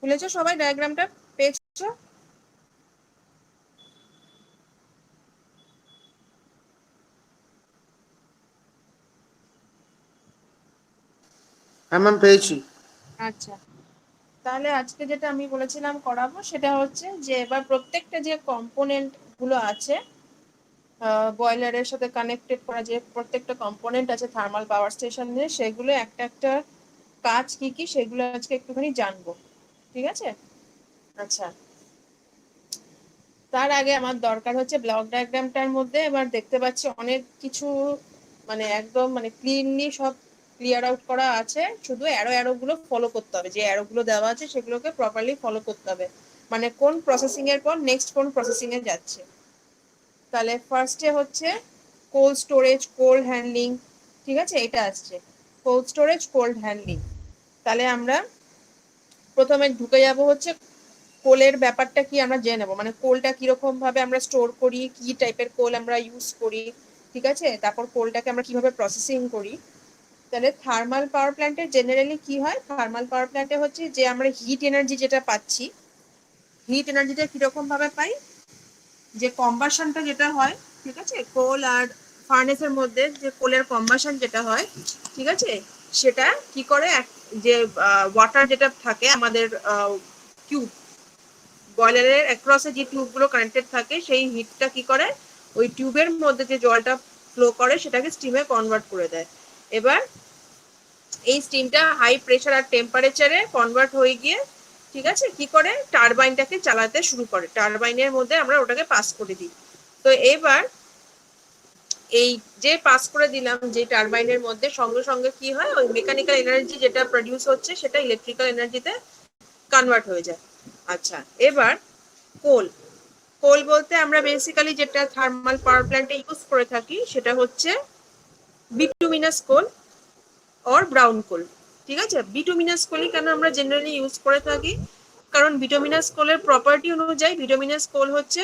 খুলেছো সবাই ডায়াগ্রামটা? পেয়েছো? হ্যাঁ ম্যাম, পেয়েছি। আচ্ছা, তাহলে আজকে যেটা আমি বলেছিলাম করাবো সেটা হচ্ছে যে এবার প্রত্যেকটা যে কম্পোনেন্ট গুলো আছে বয়লারের সাথে কানেক্টেড করা, যে প্রত্যেকটা কম্পোনেন্ট আছে থার্মাল পাওয়ার স্টেশনে, সেগুলো একটা একটা কাজ কি কি সেগুলো আজকে একটুখানি জানবো, ঠিক আছে? আচ্ছা, তার আগে আমার দরকার হচ্ছে ব্লক ডায়াগ্রামটার মধ্যে এবার দেখতে পাচ্ছি অনেক কিছু মানে একদম মানে ক্লিনলি সব ক্লিয়ার আউট করা আছে, শুধু অ্যারো অ্যারো গুলো ফলো করতে হবে, যে অ্যারো গুলো দেওয়া আছে সেগুলোকে প্রপারলি ফলো করতে হবে, মানে কোন প্রসেসিং এর পর নেক্সট কোন প্রসেসিং এ যাচ্ছে। তাহলে ফার্স্টে হচ্ছে কোল্ড স্টোরেজ, কোল্ড হ্যান্ডলিং, ঠিক আছে? এটা আসছে কোল্ড স্টোরেজ, কোল্ড হ্যান্ডলিং। তাহলে আমরা প্রথমে ঢুকে যাব হচ্ছে কোলের ব্যাপারটা কি আমরা জেনে নেবো, মানে কোলটা কিরকম ভাবে আমরা স্টোর করি, কি টাইপের কোল আমরা ইউজ করি, ঠিক আছে? তারপর কোলটাকে আমরা কিভাবে প্রসেসিং করি। তাহলে থার্মাল পাওয়ার প্ল্যান্টে জেনারেলি কি হয়, থার্মাল পাওয়ার প্ল্যান্টে হচ্ছে যে আমরা হিট এনার্জি যেটা পাচ্ছি, হিট এনার্জিটা কিরকম ভাবে পাই, যে কম্বাসনটা যেটা হয়, ঠিক আছে, কোল আর ফার্নেসের মধ্যে যে কোলের কম্বাসন যেটা হয়, ঠিক আছে, সেটা কি করে যে ওয়াটার যেটা থাকে আমাদের টিউব, বয়লারের অ্যাক্রসে যে টিউবগুলো কানেক্টেড থাকে, সেই হিটটা কি করে ওই টিউবের মধ্যে যে জলটা ফ্লো করে সেটাকে স্টিমে কনভার্ট করে দেয়। এবার এই স্টিমটা হাই প্রেসার আর টেম্পারেচারে কনভার্ট হয়ে গিয়ে, ঠিক আছে, কি করে টারবাইনটাকে চালাতে শুরু করে, টারবাইনের মধ্যে আমরা ওটাকে পাস করে দিই। তো এবার এই যে পাস করে দিলাম যে টারবাইনের মধ্যে, সঙ্গে সঙ্গে কি হয়, ওই মেকানিক্যাল এনার্জি যেটা প্রডিউস হচ্ছে সেটা ইলেকট্রিক্যাল এনার্জিতে কনভার্ট হয়ে যায়। আচ্ছা, এবার কোল, কোল বলতে আমরা বেসিক্যালি যেটা থার্মাল পাওয়ার প্ল্যান্টে ইউজ করে থাকি সেটা হচ্ছে বিটুমিনাস কোল অর ব্রাউন কোল, ঠিক আছে? বিটুমিনাস কোলই কেন আমরা জেনারেলি ইউজ করে থাকি, কারণ বিটুমিনাস কোলের প্রপার্টি অনুযায়ী বিটুমিনাস কোল হচ্ছে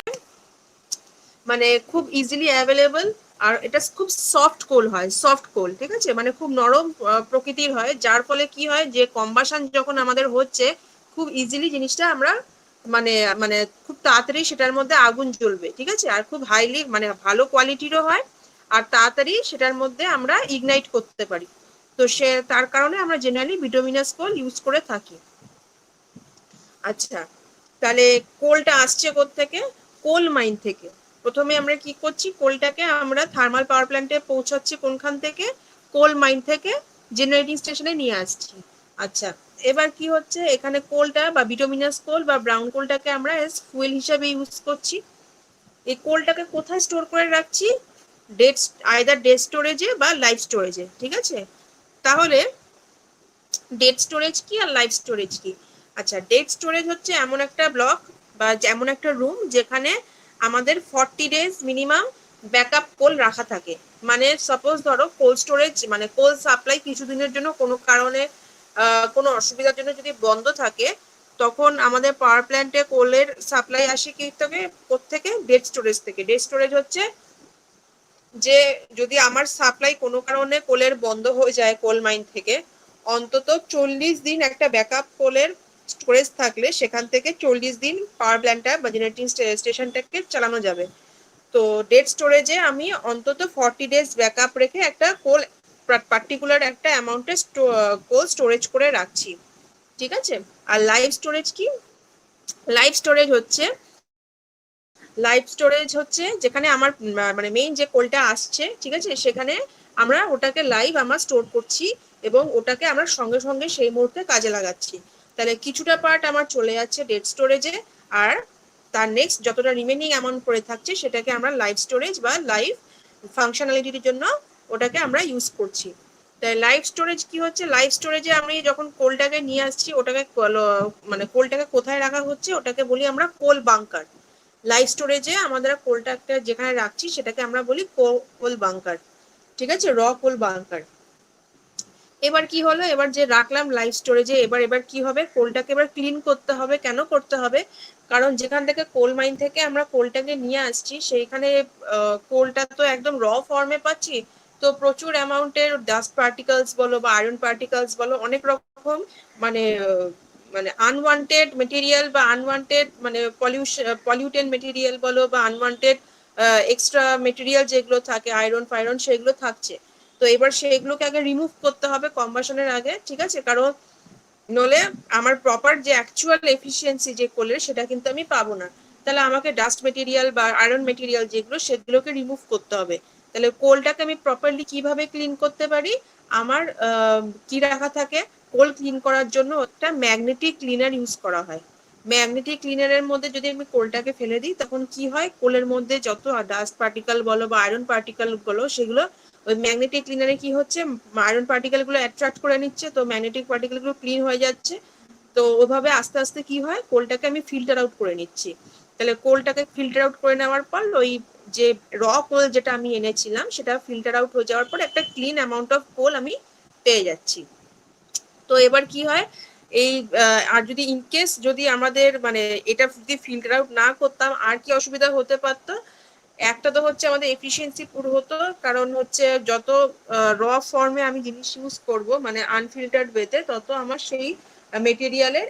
মানে খুব ইজিলি অ্যাভেলেবল, আর এটা খুব সফট কোল হয়, সফট কোল, ঠিক আছে, মানে খুব নরম প্রকৃতির হয়, যার ফলে কি হয় যে কম্বাসন যখন আমাদের হচ্ছে খুব ইজিলি জিনিসটা আমরা মানে মানে খুব তাড়াতাড়ি সেটার মধ্যে আগুন জ্বলবে, ঠিক আছে, আর খুব হাইলি মানে ভালো কোয়ালিটিরও হয়, আর তাড়াতাড়ি সেটার মধ্যে আমরা ইগনাইট করতে পারি। তো সে তার কারণে আমরা জেনারেলি বিটুমিনাস কোল ইউজ করে থাকি। আচ্ছা, তাহলে কোলটা আসছে কোত্থেকে, কোল মাইন থেকে। প্রথমে আমরা কি করছি, কোলটাকে আমরা থার্মাল পাওয়ার প্ল্যান্টে পৌঁছাচ্ছি কোনখান থেকে, কোল মাইন থেকে জেনারেটিং স্টেশনে নিয়ে আসছি। আচ্ছা, এবার কি হচ্ছে, এখানে কোলটা বা বিটুমিনাস কোল বা ব্রাউন কোলটাকে আমরা এস ফুয়েল হিসাবে ইউজ করছি। এই কোলটাকে কোথায় স্টোর করে রাখছি, আইদার ডেড স্টোরেজে বা লাইভ স্টোরেজে, ঠিক আছে? তাহলে ডেড স্টোরেজ কি আর লাইভ স্টোরেজ কি? আচ্ছা, ডেড স্টোরেজ হচ্ছে এমন একটা ব্লক বা এমন একটা রুম যেখানে আমাদের 40 ডেজ মিনিমাম ব্যাকআপ কোল রাখা থাকে। মানে সাপোজ ধরো কোল্ড স্টোরেজ মানে কোল সাপ্লাই কিছুদিনের জন্য কোনো কারণে কোনো অসুবিধার জন্য যদি বন্ধ থাকে, তখন আমাদের পাওয়ার প্ল্যান্টে কোলের সাপ্লাই আসে কি থেকে, কোত্থেকে, ডেড স্টোরেজ থেকে। ডেড স্টোরেজ হচ্ছে যে যদি আমার সাপ্লাই কোনো কারণে কোলের বন্ধ হয়ে যায় কোল মাইন থেকে, অন্তত 40 দিন একটা ব্যাকআপ কোলের স্টোরেজ থাকলে সেখান থেকে 40 দিন পাওয়ার প্ল্যান্টটা বা জেনারেটিং স্টেশনটাকে চালানো যাবে। তো ডেড স্টোরেজে আমি অন্তত 40 ডেজ ব্যাকআপ রেখে একটা কোল পার্টিকুলার একটা অ্যামাউন্টে কোল স্টোরেজ করে রাখছি, ঠিক আছে? আর লাইভ স্টোরেজ কি, লাইভ স্টোরেজ হচ্ছে লাইভ স্টোরেজ হচ্ছে যেখানে আমার মানে মেইন যে কোলটা আসছে, ঠিক আছে, সেখানে আমরা ওটাকে লাইভ আমরা স্টোর করছি এবং ওটাকে আমরা সঙ্গে সঙ্গে সেই মুহূর্তে কাজে লাগাচ্ছি। তাহলে কিছুটা পার্ট আমার চলে যাচ্ছে ডেড স্টোরেজে, আর তার নেক্সট যতটা রিমেনিং অ্যামাউন্ট পড়ে থাকছে সেটাকে আমরা লাইভ স্টোরেজ বা লাইভ ফাংশনালিটির জন্য ওটাকে আমরা ইউজ করছি। তাই লাইভ স্টোরেজ কি হচ্ছে, লাইভ স্টোরেজে আমি যখন কোলটাকে নিয়ে আসছি ওটাকে মানে কোলটাকে কোথায় রাখা হচ্ছে ওটাকে বলি আমরা কোল বাংকার। লাইভ স্টোরেজে আমাদের কোলটা একটা যেখানে রাখছি সেটাকে আমরা বলি কোল বাংকার, ঠিক আছে, র কোল বাংকার। এবার কি হলো, এবার যে রাখলাম লাইভ স্টোরেজে, এবার এবার কি হবে, কোলটাকে এবার ক্লিন করতে হবে। কেন করতে হবে, কারণ যেখান থেকে কোল মাইন থেকে আমরা কোলটাকে নিয়ে আসছি সেইখানে কোলটা তো একদম র ফর্মে পাচ্ছি, তো প্রচুর অ্যামাউন্টের ডাস্ট পার্টিকেলস বলো বা আয়রন পার্টিকেলস বলো, অনেক রকম মানে মানে আনওয়ান্টেড মেটেরিয়াল বা আনওয়ান্টেড মানে পলিউটেন্ট মেটেরিয়াল বলো বা আনওয়ান্টেড এক্সট্রা মেটেরিয়াল যেগুলো থাকে আয়রন ফাইরন সেগুলো থাকছে। তো এবার সেগুলোকে আগে রিমুভ করতে হবে কম্বাশনের আগে, ঠিক আছে, কারণ নলে আমার প্রপার যে অ্যাকচুয়াল এফিসিয়েন্সি যে কোলের সেটা কিন্তু আমি পাবো না। তাহলে আমাকে ডাস্ট মেটেরিয়াল বা আয়রন মেটেরিয়াল যেগুলো সেগুলোকে রিমুভ করতে হবে। তাহলে কোলটাকে আমি প্রপারলি কিভাবে ক্লিন করতে পারি? আমার কি রাখা থাকে, কোল ক্লিন করার জন্য একটা ম্যাগনেটিক ক্লিনার ইউজ করা হয়। ম্যাগনেটিক ক্লিনারের মধ্যে যদি আমি কোলটাকে ফেলে দিই তখন কি হয়, কোলের মধ্যে যত ডাস্ট পার্টিকেল বলো বা আয়রন পার্টিকেল বলো সেগুলো ওই ম্যাগনেটিক ক্লিনারে কি হচ্ছে, আয়রন পার্টিকেল গুলো অ্যাট্রাক্ট করে নিচ্ছে, তো ম্যাগনেটিক পার্টিকেল গুলো ক্লিন হয়ে যাচ্ছে। তো ওভাবে আস্তে আস্তে কি হয়, কোলটাকে আমি ফিল্টার আউট করে নিচ্ছি। তাহলে কোলটাকে ফিল্টার আউট করে নেওয়ার পর ওই যে র কোল যেটা আমি এনেছিলাম সেটা ফিল্টার আউট হয়ে যাওয়ার পর একটা ক্লিন অ্যামাউন্ট অফ কোল আমি পেয়ে যাচ্ছি। তো এবার কি হয়, এই আর যদি ইনকেস যদি আমাদের মানে এটা যদি ফিল্টার আউট না করতাম আর কি অসুবিধা হতে পারতো? একটা তো হচ্ছে আমাদের এফিসিয়েন্সি পুরো হতো, কারণ হচ্ছে যত র ফর্মে আমি জিনিস ইউজ করব মানে আনফিল্টার্ড ওয়েতে তত আমার সেই মেটেরিয়ালের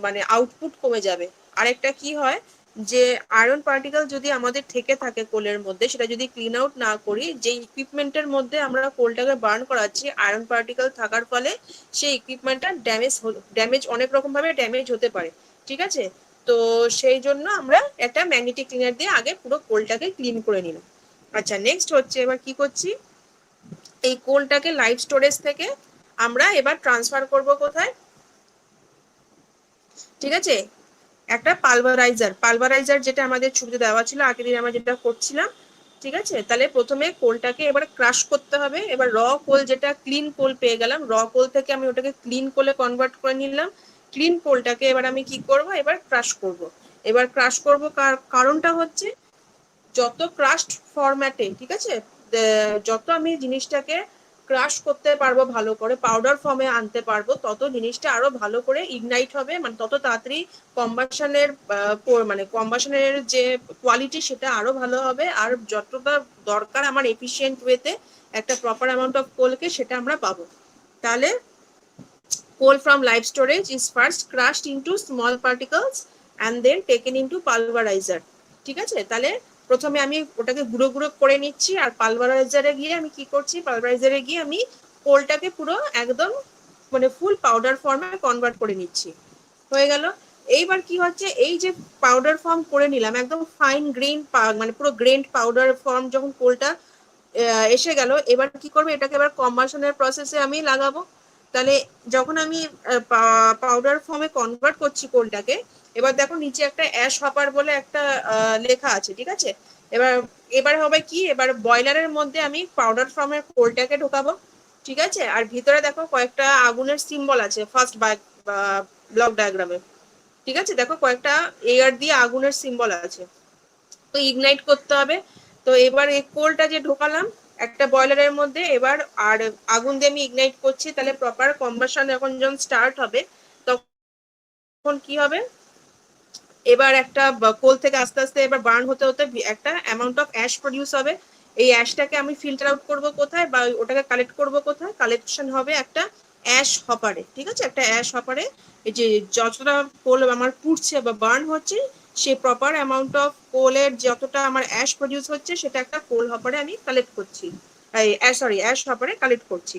মানে আউটপুট কমে যাবে। আরেকটা কি হয় যে আয়রন পার্টিকেল যদি আমাদের থেকে থাকে কোলের মধ্যে, সেটা যদি ক্লিন আউট না করি, যে ইকুইপমেন্টের মধ্যে আমরা কোলটাকে বার্ন করাচ্ছি আয়রন পার্টিকেল থাকার ফলে সেই ইকুইপমেন্টটা ড্যামেজ অনেক রকম ভাবে ড্যামেজ হতে পারে, ঠিক আছে। তো সেই জন্য আমরা একটা ম্যাগনেটিক ক্লিনার দিয়ে আগে পুরো কোলটাকে ক্লিন করে নিলাম। আচ্ছা, নেক্সট হচ্ছে এবার কি করছি, এই কোলটাকে লাইভ স্টোরেজ থেকে আমরা এবার ট্রান্সফার করব কোথায়, ঠিক আছে, একটা পালভারাইজার যেটা আমাদের ছবিতে দেওয়া ছিল আগের দিন আমরা যেটা করছিলাম, ঠিক আছে। তাহলে প্রথমে কোলটাকে এবার ক্রাশ করতে হবে। এবার র কোল যেটা ক্লিন কোল পেয়ে গেলাম, র কোল থেকে আমি ওটাকে ক্লিন কোলে কনভার্ট করে নিলাম। ক্লিন কোলটাকে এবার আমি কি করব, এবার ক্রাশ করব। এবার ক্রাশ করব কারণটা হচ্ছে যত ক্রাশড ফরম্যাটে, ঠিক আছে, যত আমি জিনিসটাকে ক্রাশ করতে পারবো ভালো করে পাউডার ফর্মে আনতে পারবো তত জিনিসটা আরো ভালো করে ইগনাইট হবে, মানে তত তাড়াতাড়ি কম্বাশনের মানে কম্বাশনের যে কোয়ালিটি সেটা আরো ভালো হবে। আর যতটা দরকার আমার এফিশিয়েন্ট ওয়েতে একটা প্রপার অ্যামাউন্ট অফ কোলকে সেটা আমরা পাবো। তাহলে coal from live storage is first crushed into small particles and then taken into pulverizer, ঠিক আছে। তাহলে প্রথমে আমি ওটাকে গুঁড়ো গুঁড়ো করে নিচ্ছি, আর পালভারাইজারে গিয়ে আমি কি করছি, পালভারাইজারে গিয়ে আমি কোলটাকে পুরো একদম মানে ফুল পাউডার ফর্মে কনভার্ট করে নিচ্ছি। হয়ে গেল। এইবার কি হচ্ছে, এই যে পাউডার ফর্ম করে নিলাম একদম ফাইন গ্রেন মানে পুরো গ্রেন্ড পাউডার ফর্ম যখন কোলটা এসে গেল, এবার কি করবো, এটাকে এবার কম্বাশনের প্রসেসে আমি লাগাবো। তাহলে যখন আমি পাউডার ফর্মে কনভার্ট করছি কোলটাকে, এবার দেখো নিচে একটা অ্যাশ হপার বলে একটা লেখা আছে, ঠিক আছে। এবার এবার হবে কি, এবার বয়লারের মধ্যে আমি পাউডার ফর্মের কোলটাকে ঢোকাবো, ঠিক আছে। আর ভিতরে দেখো কয়েকটা আগুনের সিম্বল আছে ফার্স্ট ব্লক ডায়াগ্রামে, ঠিক আছে, দেখো কয়েকটা এয়ার দিয়ে আগুনের সিম্বল আছে, তো ইগনাইট করতে হবে। তো এবার এই কোলটা যে ঢোকালাম একটা বয়লারের মধ্যে, এবার আর আগুন দিয়ে আমি ইগনাইট করছি, তাহলে প্রপার কম্বাশন যখন স্টার্ট হবে তখন কি হবে, এবার একটা কোল থেকে আস্তে আস্তে এবার বার্ন হতে হতে একটা অ্যামাউন্ট অফ অ্যাশ প্রডিউস হবে। এই অ্যাশটাকে আমি ফিল্টার আউট করব কোথায়, বা ওটাকে কালেক্ট করব কোথায়, কালেকশন হবে একটা অ্যাশ হপারে, ঠিক আছে। একটা অ্যাশ হপারে এই যে যতটা কোল আমার পুড়ছে বা বার্ন হচ্ছে সেই প্রপার অ্যামাউন্ট অফ কোলের যতটা আমার অ্যাশ প্রডিউস হচ্ছে সেটা একটা কোল হপারে আমি কালেক্ট করছি, অ্যাশ হপারে কালেক্ট করছি।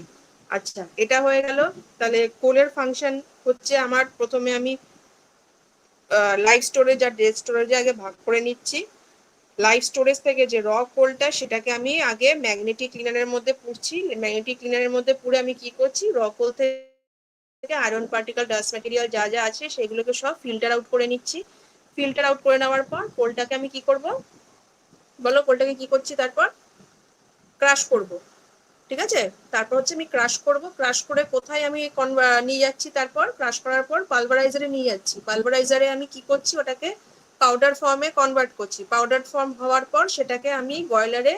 আচ্ছা, এটা হয়ে গেল। তাহলে কোলের ফাংশন হচ্ছে আমার প্রথমে আমি লাইভ স্টোরেজ আর ডেড স্টোরেজে আগে ভাগ করে নিচ্ছি। লাইভ স্টোরেজ থেকে যে র কোলটা সেটাকে আমি আগে ম্যাগনেটিক ক্লিনারের মধ্যে পুড়ছি। ম্যাগনেটিক ক্লিনারের মধ্যে পুড়ে আমি কি করছি, র কোল থেকে আয়রন পার্টিকেল ডাস্ট ম্যাটেরিয়াল যা যা আছে সেগুলোকে সব ফিল্টার আউট করে নিচ্ছি। ফিল্টার আউট করে নেওয়ার পর কোলটাকে আমি কি করব বলো, কোলটাকে কি করছি, তারপর ক্রাশ করব, ঠিক আছে। তারপর হচ্ছে আমি ক্রাশ করব, ক্রাশ করে কোথায় আমি নিয়ে যাচ্ছি, তারপর ক্রাশ করার পর পালভারাইজারে নিয়ে যাচ্ছি। পালভারাইজারে আমি কি করছি, ওটাকে পাউডার ফর্মে কনভার্ট করছি। পাউডার ফর্ম হওয়ার পর সেটাকে আমি বয়লারে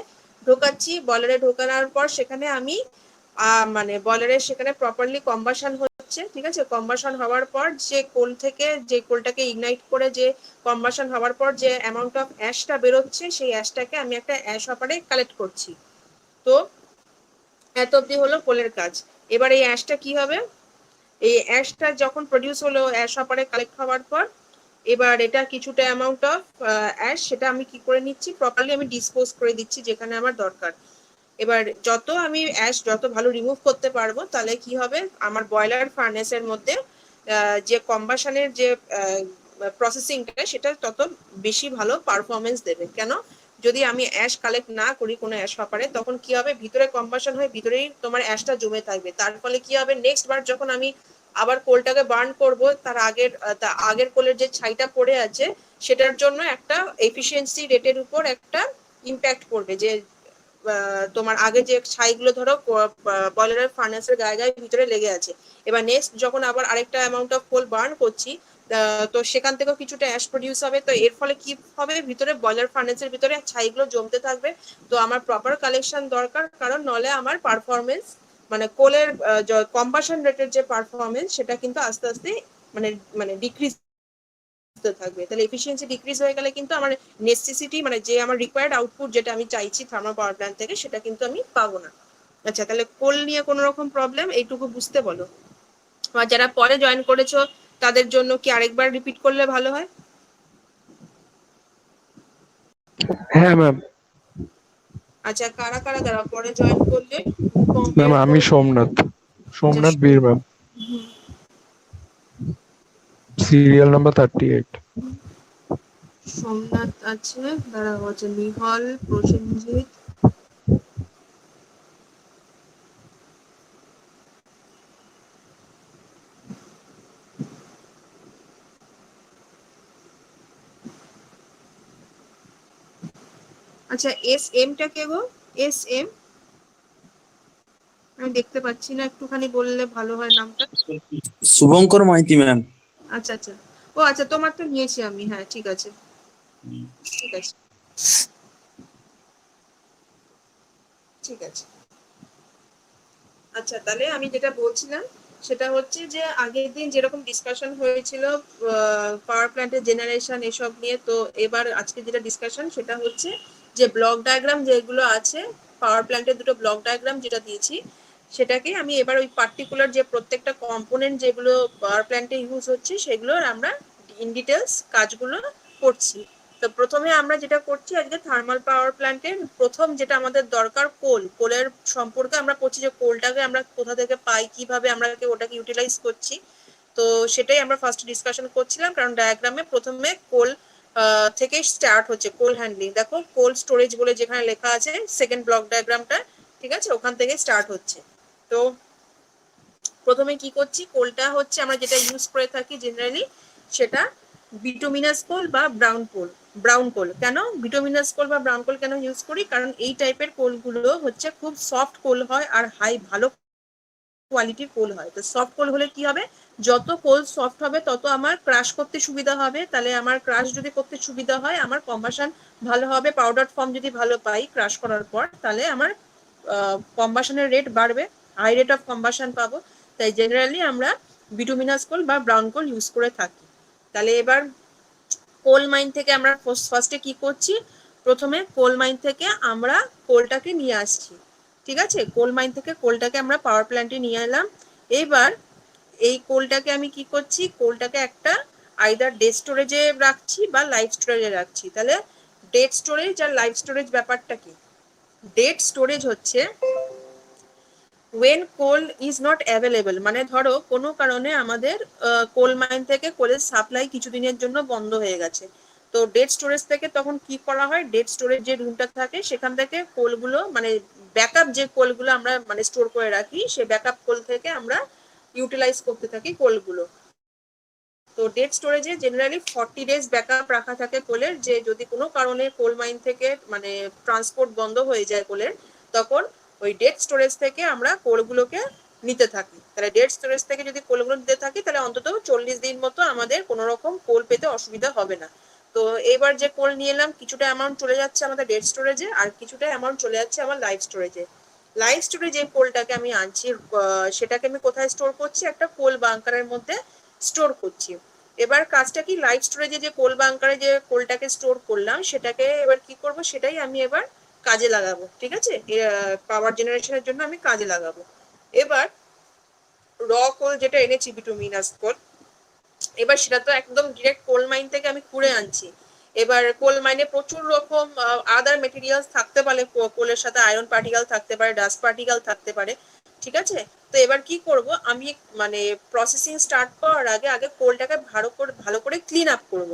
ঢোকাচ্ছি। বয়লারে ঢোকানোর পর সেখানে আমি মানে বয়লারে সেখানে প্রপারলি কম্বাশন হচ্ছে, ঠিক আছে। কম্বাশন হওয়ার পর যে কোল থেকে যে কোলটাকে ইগনাইট করে যে কম্বাশন হওয়ার পর যে অ্যামাউন্ট অফ অ্যাশটা বেরোচ্ছে সেই অ্যাশটাকে আমি একটা অ্যাশ হপারে কালেক্ট করছি। তো এত অব্দি হলো কোলের কাজ। এবার এই অ্যাশটা কি হবে, এই অ্যাশটা যখন প্রডিউস হলো, অ্যাশ হপারে কালেক্ট হওয়ার পর এবার এটা কিছুটা অ্যামাউন্ট অফ অ্যাশ সেটা আমি কি করে নিচ্ছি, প্রপারলি আমি ডিসপোজ করে দিচ্ছি যেখানে আমার দরকার। এবার যত আমি অ্যাশ যত ভালো রিমুভ করতে পারবো তাহলে কি হবে, আমার বয়লার ফার্নেসের মধ্যে যে কম্বাশনের যে প্রসেসিংটা সেটা তত বেশি ভালো পারফরমেন্স দেবে। কেন, যদি আমি অ্যাশ কালেক্ট না করি কোনো অ্যাশ হপারে, তখন কি হবে, ভিতরে কম্বাশন হয়ে ভিতরেই তোমার অ্যাশটা জমে থাকবে। তার ফলে কি হবে, নেক্সট বার যখন আমি আবার কোলটাকে বার্ন করব, তার আগের কোলের যে ছাইটা পড়ে আছে সেটার জন্য একটা এফিসিয়েন্সি রেটের উপর একটা ইম্প্যাক্ট পড়বে। যে তোমার আগে যে ছাইগুলো ধরো বয়লারের ফার্নেসের গায়ে গায়ে ভিতরে লেগে আছে, এবার নেক্সট যখন আবার আরেকটা অ্যামাউন্ট অফ কোল বার্ন করছি, তো সেখান থেকেও কিছুটা অ্যাশ প্রডিউস হবে। তো এর ফলে কি হবে, ভিতরে বয়লার ফার্নেসের ভিতরে ছাইগুলো জমতে থাকবে। তো আমার প্রপার কালেকশন দরকার, কারণ নলে আমার পারফরমেন্স মানে কোলের কম্বাশন রেটের যে পারফরমেন্স সেটা কিন্তু আস্তে আস্তে মানে মানে ডিক্রিজ থাকবে। তাহলে এফিসিয়েন্সি ডিক্রিজ হয়ে গেলে কিন্তু আমার নেসেসিটি মানে যে আমার রিকোয়ার্ড আউটপুট যেটা আমি চাইছি থার্মাল পাওয়ার প্ল্যান্ট থেকে সেটা কিন্তু আমি পাবো না। আচ্ছা, তাহলে কোল নিয়ে কোনো রকম প্রবলেম এইটুকু বুঝতে বলো। আর যারা পরে জয়েন করেছো তাদের জন্য কি আরেকবার রিপিট করলে ভালো হয়? হ্যাঁ ম্যাম। আচ্ছা, কারা কারা যারা পরে জয়েন করলে ম্যাম কম্পেয়ার আমি করো। সোমনাথ, আচ্ছা, সোমনাথ বীর ম্যাম, সিরিয়াল নাম্বার 38। সোমনাথ আছে, তারা হচ্ছে নিহল, প্রসেনজিৎ, আচ্ছা এস এম টা কে গো? এস এম আমি দেখতে পাচ্ছি না, একটুখানি বললে ভালো হয় নামটা। শুভঙ্কর মাইতি ম্যাম। আচ্ছা আচ্ছা, ও আচ্ছা, তোমার তো নিয়েছি আমি, হ্যাঁ ঠিক আছে ঠিক আছে ঠিক আছে। আচ্ছা, তাহলে আমি যেটা বলছিলাম সেটা হচ্ছে যে আগের দিন যেরকম ডিসকাশন হয়েছিল পাওয়ার প্ল্যান্টের জেনারেশন এসব নিয়ে, তো এবার আজকে যেটা ডিসকাশন সেটা হচ্ছে যে ব্লক ডায়াগ্রাম যেগুলো আছে, পাওয়ার প্ল্যান্টের দুটো ব্লক ডায়াগ্রাম যেটা দিয়েছি সেটাকে আমি এবার ওই পার্টিকুলার যে প্রত্যেকটা কম্পোনেন্ট যেগুলো পাওয়ার প্ল্যান্টে ইউজ হচ্ছে সেগুলোর আমরা ইন ডিটেলস কাজগুলো করছি। তো প্রথমে আমরা যেটা করছি আজকে থার্মাল পাওয়ার প্ল্যান্টের প্রথম যেটা আমাদের দরকার কোলের সম্পর্কে আমরা করছি, যে কোলটাকে আমরা কোথা থেকে পাই, কিভাবে আমরা ওটাকে ইউটিলাইজ করছি। তো সেটাই আমরা ফার্স্ট ডিসকাশন করছিলাম, কারণ ডায়াগ্রামে প্রথমে কোল থেকে স্টার্ট হচ্ছে কোল হ্যান্ডলিং। দেখো কোল স্টোরেজ বলে যেখানে লেখা আছে সেকেন্ড ব্লক ডায়াগ্রামটা, ঠিক আছে, ওখান থেকে স্টার্ট হচ্ছে। তো প্রথমে কি করছি, কোলটা হচ্ছে আমরা যেটা ইউজ করে থাকি জেনারেলি সেটা বিটুমিনাস কোল বা ব্রাউন কোল। কেন বিটুমিনাস কোল বা ব্রাউন কোল কেন ইউজ করি, কারণ এই টাইপের কোলগুলো হচ্ছে খুব সফট কোল হয় আর ভালো কোয়ালিটির কোল হয়। তো সফট কোল হলে কি হবে, যত কোল সফট হবে তত আমার ক্রাশ করতে সুবিধা হবে। তাহলে আমার ক্রাশ যদি করতে সুবিধা হয়, আমার কম্বাশন ভালো হবে, পাউডার ফর্ম যদি ভালো পাই ক্রাশ করার পর, তাহলে আমার কম্বাশনের রেট বাড়বে, হাই রেট অফ কম্বাশন পাবো। তাই জেনারেলি আমরা বিটুমিনাস কোল বা ব্রাউন কোল ইউজ করে থাকি। তাহলে এবার কোল মাইন থেকে আমরা ফার্স্টে কি করছি, প্রথমে কোল মাইন থেকে আমরা কোলটাকে নিয়ে আসছি, ঠিক আছে, কোল মাইন থেকে কোলটাকে আমরা পাওয়ার প্ল্যান্টে নিয়ে এলাম। এবার এই কোলটাকে আমি কি করছি, কোলটাকে একটা আইদার ডেড স্টোরেজে রাখছি বা লাইভ স্টোরেজে রাখছি। তাহলে ডেড স্টোরেজ আর লাইভ স্টোরেজ ব্যাপারটা কি, ডেড স্টোরেজ হচ্ছে when coal is not available, মানে ধরো কোনো কারণে আমাদের কোল মাইন থেকে কোলের সাপ্লাই কিছুদিনের জন্য বন্ধ হয়ে গেছে। তো ডেড স্টোরেজ থেকে তখন কি করা হয়, ডেড স্টোরেজ যে রুমটা থাকে সেখান থেকে কোলগুলো মানে ব্যাকআপ যে কোলগুলো আমরা মানে স্টোর করে রাখি, সেই ব্যাকআপ কোল থেকে আমরা ইউটিলাইজ করতে থাকি কোলগুলো। তো ডেড স্টোরেজে জেনারেলি 40 ডেজ ব্যাকআপ রাখা থাকে কোলের, যে যদি কোনো কারণে কোল মাইন থেকে মানে ট্রান্সপোর্ট বন্ধ হয়ে যায় কোলের, তখন ওই ডেড স্টোরেজ থেকে আমরা কোলগুলোকে নিতে থাকি। তাহলে ডেড স্টোরেজ থেকে যদি কোলগুলো নিতে থাকি তাহলে অন্তত 40 দিন মতো আমাদের কোনো রকম কোল পেতে অসুবিধা হবে না। তো এবার যে কোল নিয়ে এলাম, কিছুটা অ্যামাউন্ট চলে যাচ্ছে আমাদের ডেড স্টোরেজে আর কিছুটা অ্যামাউন্ট চলে যাচ্ছে আমার লাইভ স্টোরেজে। লাইভ স্টোরেজ যে কোলটাকে আমি আনছি সেটাকে আমি কোথায় স্টোর করছি, একটা কোল বাংকারের মধ্যে স্টোর করছি। এবার কাজটা কি, লাইভ স্টোরেজে যে কোল বাংকারে যে কোলটাকে স্টোর করলাম সেটাকে এবার কি করব, সেটাই আমি এবার কাজে লাগাবো, ঠিক আছে, পাওয়ার জেনারেশনের জন্য আমি কাজে লাগাবো। এবার র কোল যেটা এনেছি বিটুমিনাস কোল, এবার সেটা তো একদম ডিরেক্ট কোল মাইন থেকে আমি কুড়ে আনছি। এবার কোল মাইনে প্রচুর রকম আদার মেটেরিয়ালস থাকতে পারে, কোলের সাথে আয়রন পার্টিকেল থাকতে পারে, ডাস্ট পার্টিকেল থাকতে পারে, ঠিক আছে। তো এবার কি করব আমি, মানে প্রসেসিং স্টার্ট করার আগে আগে কোলটাকে ভালো করে ক্লিন আপ করব।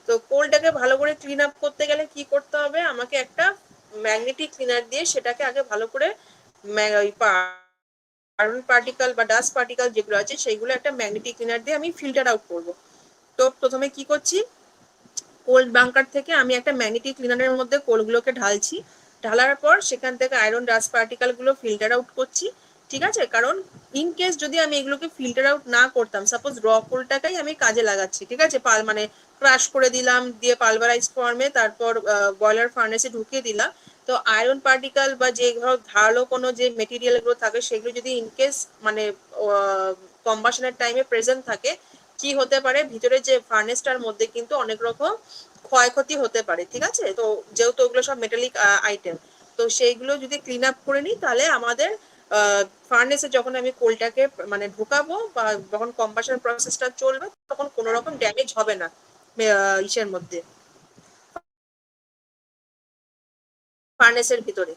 তো কোলটাকে ভালো করে ক্লিন আপ করতে গেলে কি করতে হবে, আমাকে একটা ম্যাগনেটিক ক্লিনার দিয়ে সেটাকে আগে ভালো করে আয়রন পার্টিকেল বা ডাস্ট পার্টিকেল যেগুলো আছে সেইগুলো একটা ম্যাগনেটিক ক্লিনার দিয়ে আমি ফিল্টার আউট করব। তো প্রথমে কি করছি, কোল্ড বাঙ্কার থেকে আমি একটা ম্যাগনেটিক ক্লিনারের মধ্যে কোলগুলোকে ঢালছি, ঢালার পর সেখান থেকে আয়রন ডাস্ট পার্টিকেল গুলো ফিল্টার আউট করছি, ঠিক আছে। কারণ ইন কেস যদি আমি এগুলোকে ফিল্টার আউট না করতাম, সাপোজ র কোলটাকেই আমি কাজে লাগাচ্ছি, ঠিক আছে, মানে ক্রাশ করে দিলাম, দিয়ে পালভারাইজ ফর্মে তারপর বয়লার ফার্নেসে ঢুকিয়ে দিলাম, তো আয়রন পার্টিকেল বা যে ধারালো কোনো যে মেটেরিয়াল গুলো থাকে সেগুলো যদি ইনকেস মানে কম্বাশনের টাইমে প্রেজেন্ট থাকে, কি হতে পারে, ভিতরে যে ফার্নেসটার মধ্যে কিন্তু অনেক রকম ক্ষয়ক্ষতি হতে পারে, ঠিক আছে। তো যেহেতু ওগুলো সব মেটালিক আইটেম, তো সেইগুলো যদি ক্লিন আপ করে নিই তাহলে আমাদের ফার্নেসে যখন আমি কোলটাকে মানে ঢোকাবো বা যখন কম্বাশন প্রসেসটা চলবে তখন কোনো রকম ড্যামেজ হবে না ইসের মধ্যে, ফার্নেসের ভিতরে,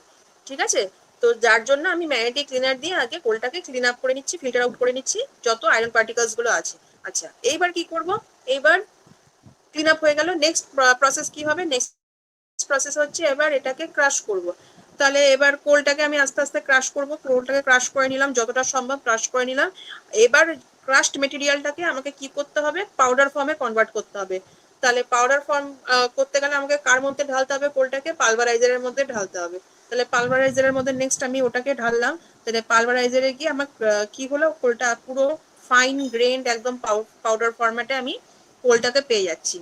ঠিক আছে। তো যার জন্য আমি ম্যাগনেটিক ক্লিনার দিয়ে আগে কোলটাকে ক্লিন আপ করে নিচ্ছি, ফিল্টার আউট করে নিচ্ছি যত আয়রন পার্টিকেলস গুলো আছে। আচ্ছা, এইবার কি করব, এইবার ক্লিন আপ হয়ে গেল, নেক্সট প্রসেস কি হবে, নেক্সট প্রসেস হচ্ছে এবার এটাকে ক্রাশ করব। তাহলে এবার কোলটাকে আমি আস্তে আস্তে ক্রাশ করব, কোলটাকে ক্রাশ করে নিলাম, যতটা সম্ভব ক্রাশ করে নিলাম। এবার ক্রাশড মেটেরিয়ালটাকে আমাকে কি করতে হবে, পাউডার ফর্মে কনভার্ট করতে হবে। তাহলে পাউডার ফর্ম করতে গেলে আমাকে কার মধ্যে ঢালতে হবে, কোলটাকে পালভারাইজারের মধ্যে ঢালতে হবে। তাহলে পালভারাইজারের মধ্যে নেক্সট আমি ওটাকে ঢাললাম, তাহলে পালভারাইজারে গিয়ে আমার কি হলো, কোলটা পুরো ফাইন গ্রেন্ড একদম পাউডার ফরম্যাটে আমি কোলটাকে পেয়ে যাচ্ছি।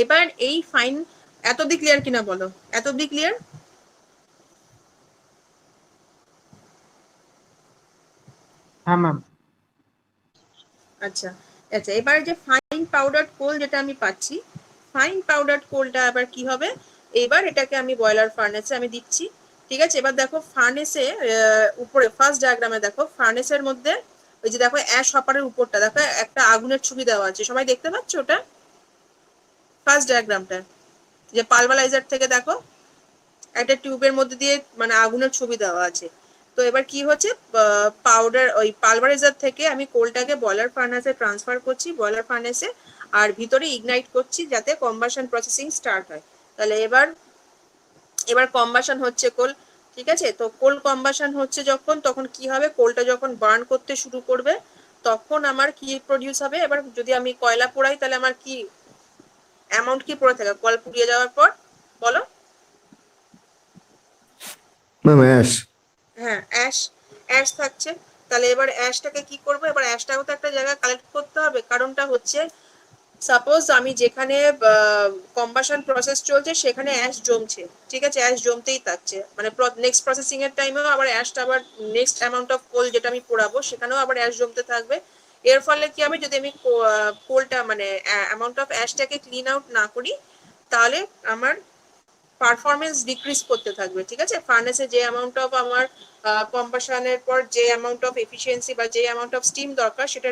এবার এই ফাইন, এত অব্দি ক্লিয়ার কিনা বলো, এত অব্দি ক্লিয়ার? হ্যাঁ ম্যাম। আচ্ছা আচ্ছা, এবার যে ফাইন পাউডার কোল যেটা আমি পাচ্ছি, ফাইন পাউডার কোলটা আবার কি হবে, এবার এটাকে আমি বয়লার ফার্নেসে আমি দিচ্ছি, ঠিক আছে। এবার দেখো ফার্নেসে উপরে ফার্স্ট ডায়াগ্রামে দেখো ফার্নেসের মধ্যে ওই যে দেখো অ্যাশ হপারের উপরটা দেখো একটা আগুনের ছবি দেওয়া আছে, সবাই দেখতে পাচ্ছ ওটা, ফার্স্ট ডায়াগ্রামটা, যে পালভারাইজার থেকে দেখো একটা টিউবের মধ্যে দিয়ে মানে আগুনের ছবি দেওয়া আছে। তো এবার কি হচ্ছে, পাউডার ওই পালভারাইজার থেকে আমি কোলটাকে বয়লার ফার্নেসে ট্রান্সফার করছি, বয়লার ফার্নেসে, আর ভিতরে ইগনাইট করছি যাতে কম্বাশন প্রসেসিং স্টার্ট হয়। তাহলে এবার এবার কম্বাশন হচ্ছে কোল, ঠিক আছে। তো কোল কম্বাশন হচ্ছে যখন, তখন কি হবে, কোলটা যখন বার্ন করতে শুরু করবে তখন আমার কি প্রডিউস হবে, এবার যদি আমি কয়লা পোড়াই তাহলে আমার কি অ্যামাউন্ট কি পড়ে থাকে কল পুড়িয়ে যাওয়ার পর, বলো। Ma'am ash. হ্যাঁ, অ্যাশ, অ্যাশ থাকছে। তাহলে এবার অ্যাশটাকে কি করবো, এবার অ্যাশটাকেও তো একটা জায়গায় কালেক্ট করতে হবে, কারণটা হচ্ছে সাপোজ আমি যেখানে কম্বাশন প্রসেস চলছে সেখানে অ্যাশ জমছে, ঠিক আছে, অ্যাশ জমতেই থাকছে, মানে নেক্সট প্রসেসিং এর টাইমেও আবার অ্যাশটা আবার নেক্সট অ্যামাউন্ট অফ কোল যেটা আমি পোড়াবো সেখানেও আবার অ্যাশ জমতে থাকবে। এর ফলে কি হবে, যদি আমি কোলটা মানে অ্যামাউন্ট অফ অ্যাশটাকে ক্লিন আউট না করি তাহলে আমার পারফরমেন্স ডিক্রিজ করতে থাকবে, ঠিক আছে। ফার্নেসে যে অ্যামাউন্ট অফ আমার কম্বাশনের পর যে অ্যামাউন্ট অফ এফিসিয়েন্সি বা যে অ্যামাউন্ট অফ স্টিম দরকার সেটা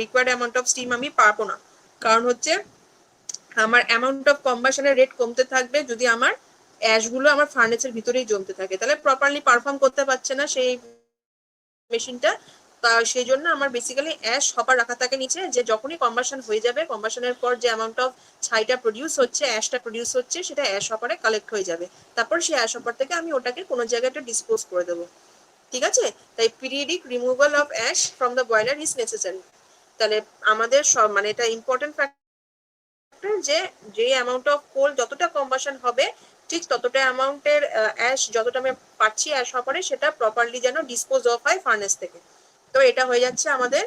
রিকোয়ার্ড অ্যামাউন্ট অফ স্টিম আমি পাবো না, কারণ হচ্ছে আমার অ্যামাউন্ট অফ কম্বাশনের রেট কমতে থাকবে যদি আমার অ্যাশগুলো আমার ফার্নেসের ভিতরেই জমতে থাকে, তাহলে প্রপারলি পারফর্ম করতে পারছে না সেই মেশিনটা। তা সেই জন্য আমার বেসিক্যালি অ্যাশ হপার রাখা থাকে নিচে, যে যখনই কম্বাশন হয়ে যাবে, কম্বাশনের পর যে অ্যামাউন্ট অফ ছাইটা প্রডিউস হচ্ছে, অ্যাশটা প্রডিউস হচ্ছে, সেটা অ্যাশ হপারে কালেক্ট হয়ে যাবে, তারপর সেই অ্যাশ হপার থেকে আমি ওটাকে কোনো জায়গাটা ডিসপোজ করে দেবো, ঠিক আছে। তাই periodic removal of ash from the boiler is necessary. তাহলে আমাদের সব মানে এটা ইম্পর্টেন্ট ফ্যাক্টর যে যে অ্যামাউন্ট অফ কোল যতটা কম্বাশন হবে ঠিক ততটা অ্যামাউন্টের অ্যাশ যতটা আমি পাচ্ছি অ্যাশ হপারে সেটা প্রপারলি যেন ডিসপোজ অফ হয় ফার্নেস থেকে। তো এটা হয়ে যাচ্ছে আমাদের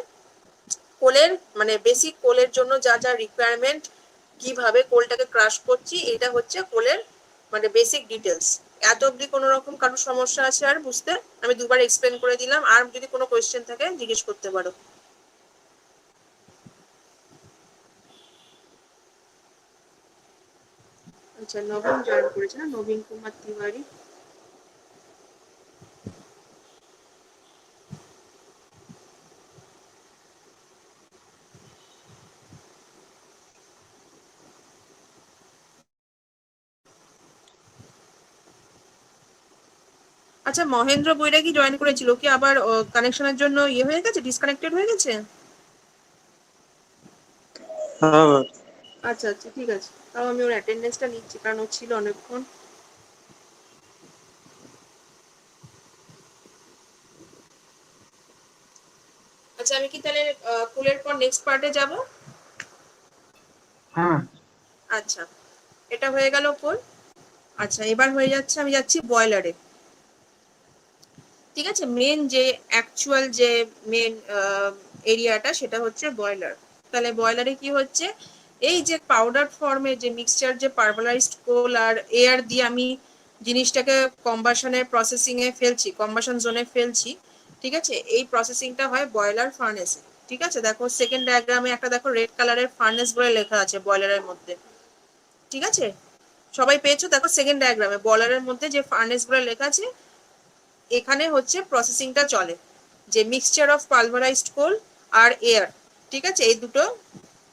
কোলের মানে বেসিক কোলের জন্য যা যা রিকোয়ারমেন্ট, কিভাবে কোলটাকে ক্রাশ করছি, এটা হচ্ছে কোলের মানে বেসিক ডিটেলস। এত অবধি কোনো রকম কারোর সমস্যা আছে আর বুঝতে? আমি দুবার এক্সপ্লেন করে দিলাম, আর যদি কোনো কোয়েশ্চেন থাকে জিজ্ঞেস করতে পারো। আচ্ছা, নবীন জয়েন করেছে না, নবীন কুমার তিওয়ারি। আচ্ছা, মহেন্দ্র বৈরাগী জয়েন করেছিল, কি আবার কানেকশনের জন্য ইয়ে হয়ে গেছে, ডিসকানেক্টেড হয়ে গেছে? হ্যাঁ ম্যাম। আচ্ছা আচ্ছা, ঠিক আছে, তাও আমি ওর অ্যাটেন্ডেন্সটা নিচ্ছি, কারণ ও ছিল অনেকক্ষণ। আচ্ছা, আমি কি তাহলে কুলের পর নেক্সট পার্টে যাব? হ্যাঁ ম্যাম। আচ্ছা, এটা হয়ে গেল কুল। আচ্ছা, এবার হয়ে যাচ্ছে, আমি যাচ্ছি বয়লারে। ঠিক আছে, মেন যে অ্যাকচুয়াল যে মেন এরিয়াটা সেটা হচ্ছে বয়লার। তাহলে বয়লারে কি হচ্ছে, এই যে পাউডার ফর্মে যে মিক্সচার, যে পার্বলাইজড কোল আর এয়ার দিয়ে আমি জিনিসটাকে কম্বাশনের প্রসেসিং এ ফেলছি, কম্বাশন জোনে ফেলছি। ঠিক আছে, এই প্রসেসিংটা হয় বয়লার ফার্নেসে। ঠিক আছে, দেখো সেকেন্ড ডায়াগ্রামে একটা দেখো রেড কালারের ফার্নেস বলে লেখা আছে বয়লারের মধ্যে। ঠিক আছে, সবাই পেয়েছো? দেখো সেকেন্ড ডায়াগ্রামে বয়লারের মধ্যে যে ফার্নেস বলে লেখা আছে, এখানে হচ্ছে প্রসেসিংটা চলে, যে মিক্সচার অফ পালভারাইজড কোল আর এয়ার। ঠিক আছে, এই দুটো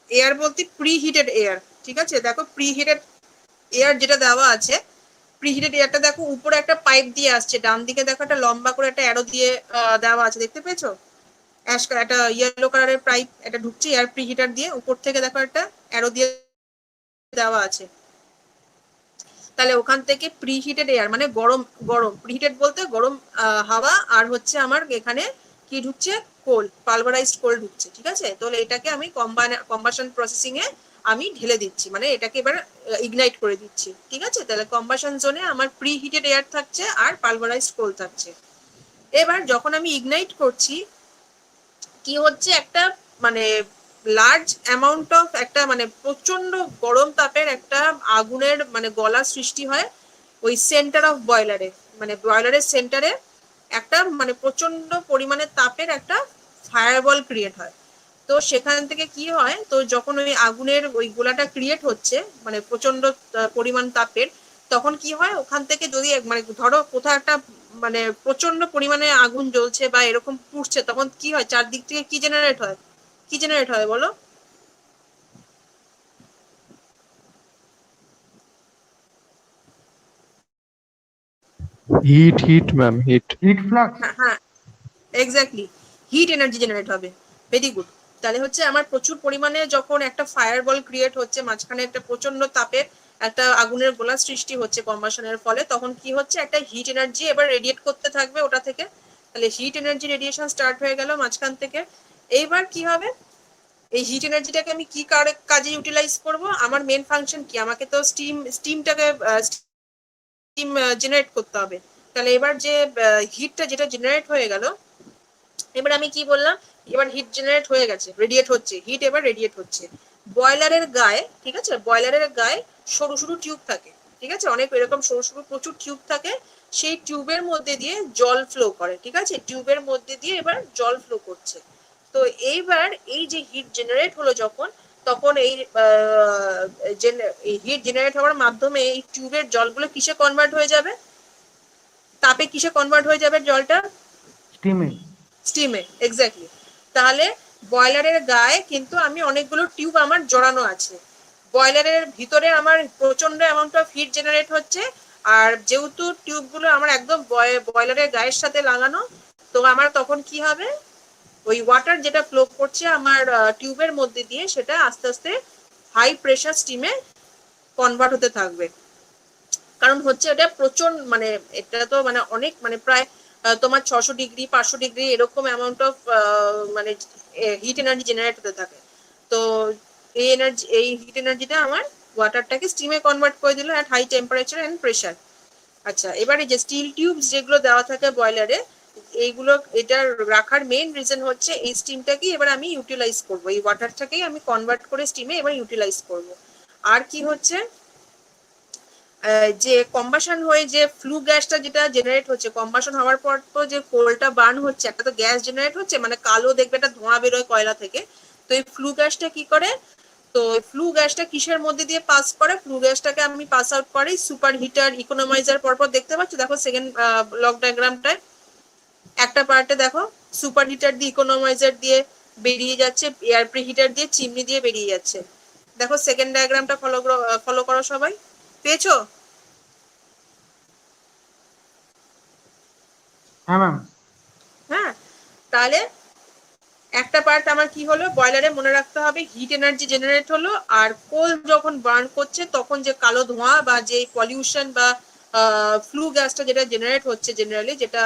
এয়ার বলতে প্রি হিটেড এয়ার। ঠিক আছে, দেখো প্রি হিটেড এয়ার যেটা দেওয়া আছে, প্রি হিটেড এয়ারটা দেখো উপরে একটা পাইপ দিয়ে আসছে, ডান দিকে দেখো একটা লম্বা করে একটা অ্যারো দিয়ে দেওয়া আছে, দেখতে পেয়েছো? অ্যাশ কালার একটা ইয়েলো কালারের পাইপ একটা ঢুকছে এয়ার প্রি হিটার দিয়ে, উপর থেকে দেখো একটা অ্যারো দিয়ে দেওয়া আছে। তাহলে ওখান থেকে প্রিহিটেড এয়ার মানে গরম, গরম প্রিহিটেড বলতে গরম হাওয়া, আর হচ্ছে আমার এখানে কি ঢুকছে, কোল, পালভারাইজড কোল ঢুকছে। ঠিক আছে, তাহলে এটাকে আমি কম্বাশন প্রসেসিং এ আমি ঢেলে দিচ্ছি, মানে এটাকে এবার ইগনাইট করে দিচ্ছি। ঠিক আছে, তাহলে কম্বাশন জোনে আমার প্রিহিটেড এয়ার থাকছে আর পালভারাইজড কোল থাকছে। এবার যখন আমি ইগনাইট করছি, কি হচ্ছে, একটা মানে লার্জ অ্যামাউন্ট অফ একটা মানে প্রচন্ড গরম তাপের একটা আগুনের মানে গলা সৃষ্টি হয় ওই সেন্টার অফ বয়লারে, মানে বয়লারের সেন্টারে একটা মানে প্রচন্ড পরিমাণে তাপের একটা ফায়ারবল ক্রিয়েট হয়। তো সেখান থেকে কি হয়, তো যখন ওই আগুনের ওই গোলাটা ক্রিয়েট হচ্ছে মানে প্রচন্ড পরিমাণ তাপের, তখন কি হয় ওখান থেকে যদি মানে ধরো কোথাও একটা মানে প্রচন্ড পরিমাণে আগুন জ্বলছে বা এরকম পুড়ছে, তখন কি হয়, চারদিক থেকে কি জেনারেট হয়, কি জেনারেট হয় বলো? Heat ma'am, heat. Heat flux. হ্যাঁ হ্যাঁ, এক্স্যাক্টলি, হিট এনার্জি জেনারেট হবে। Very good. তাহলে হচ্ছে আমার প্রচুর পরিমাণে যখন একটা ফায়ার বল ক্রিয়েট হচ্ছে, মাঝখানে একটা প্রচন্ড তাপের একটা আগুনের গোলা সৃষ্টি হচ্ছে কম্বাশনের ফলে, তখন কি হচ্ছে, একটা হিট এনার্জি এবার রেডিয়েট করতে থাকবে ওটা থেকে। তাহলে হিট এনার্জি রেডিয়েশন স্টার্ট হয়ে গেল মাঝখান থেকে। এইবার কি হবে, এই হিট এনার্জিটাকে আমি কি কাজে ইউটিলাইজ করব? আমার মেন ফাংশন কি, আমাকে তো স্টিমটাকে স্টিম জেনারেট করতে হবে। তাহলে এবার যে হিটটা যেটা জেনারেট হয়ে গেল, এবার আমি কি বললাম, এবার হিট জেনারেট হয়ে গেছে, রেডিয়েট হচ্ছে, হিট এবার রেডিয়েট হচ্ছে বয়লারের গায়ে। ঠিক আছে, বয়লারের গায়ে সরু সরু টিউব থাকে। ঠিক আছে, অনেক এরকম সরু সরু প্রচুর টিউব থাকে, সেই টিউবের মধ্যে দিয়ে জল ফ্লো করে। ঠিক আছে, টিউবের মধ্যে দিয়ে এবার জল ফ্লো করছে। তো এইবার এই যে হিট জেনারেট হলো যখন, তখন এই হিট জেনারেট হওয়ার মাধ্যমে এই টিউবের জলগুলো কিসে কনভার্ট হয়ে যাবে, তাপে কিসে কনভার্ট হয়ে যাবে জলটা? স্টিমে। স্টিমে, এক্স্যাক্টলি। তাহলে বয়লারের গায়ে কিন্তু আমি অনেকগুলো টিউব আমার জড়ানো আছে, বয়লারের ভিতরে আমার প্রচন্ড অ্যামাউন্ট অফ হিট জেনারেট হচ্ছে, আর যেহেতু টিউবগুলো আমার একদম বয়লারের গায়ের সাথে লাগানো, তো আমার তখন কি হবে, ওই ওয়াটার যেটা ফ্লো করছে আমার টিউবের মধ্যে দিয়ে, সেটা আস্তে আস্তে হাই প্রেশার স্টিমে কনভার্ট হতে থাকবে। কারণ হচ্ছে এটা প্রচন্ড মানে এটা তো মানে অনেক মানে প্রায় তোমার 600 ডিগ্রি 500 ডিগ্রি এরকম অ্যামাউন্ট অফ মানে হিট এনার্জি জেনারেট হতে থাকে। তো এই এনার্জি, এই হিট এনার্জিটা আমার ওয়াটারটাকে স্টিমে কনভার্ট করে দিল at high temperature and pressure. আচ্ছা, এবারে যে স্টিল টিউবস যেগুলো দেওয়া থাকে বয়লারে, এইগুলো এটা রাখার মেইন রিজন হচ্ছে এই স্টিমটাকেই এবার আমি ইউটিলাইজ করবো, এই ওয়াটারটাকেই আমি কনভার্ট করে স্টিমে এবার ইউটিলাইজ করব। আর কি হচ্ছে, যে কম্বাশন হয়ে যে ফ্লু গ্যাসটা যেটা জেনারেট হচ্ছে, কম্বাশন হওয়ার পর তো যে কোলটা বার্ন হচ্ছে, একটা তো গ্যাস জেনারেট হচ্ছে, মানে কালো দেখবে একটা ধোঁয়া বেরোয় কয়লা থেকে। তো এই ফ্লু গ্যাসটা কি করে, তো ফ্লু গ্যাসটা কিসের মধ্যে দিয়ে পাস করে, ফ্লু গ্যাসটাকে আমি পাস আউট করি সুপার হিটার ইকোনমাইজার। পরপর দেখতে পাচ্ছ, দেখো সেকেন্ড ব্লক ডায়াগ্রামটায় একটা পার্টে দেখো সুপার হিটার দিয়ে ইকোনমাইজার দিয়ে বেরিয়ে যাচ্ছে, এয়ার প্রি হিটার দিয়ে চিমনি দিয়ে বেরিয়ে যাচ্ছে। দেখো সেকেন্ড ডায়াগ্রামটা ফলো করো সবাই, পেয়েছো? হ্যাঁ ম্যাম। হ্যাঁ, তাহলে একটা পার্ট আমার কি হলো, বয়লারে মনে রাখতে হবে হিট এনার্জি জেনারেট হলো, আর কোল যখন বার্ন করছে তখন যে কালো ধোঁয়া বা যে পলিউশন বা ফ্লু গ্যাসটা যেটা জেনারেট হচ্ছে জেনারেলি, যেটা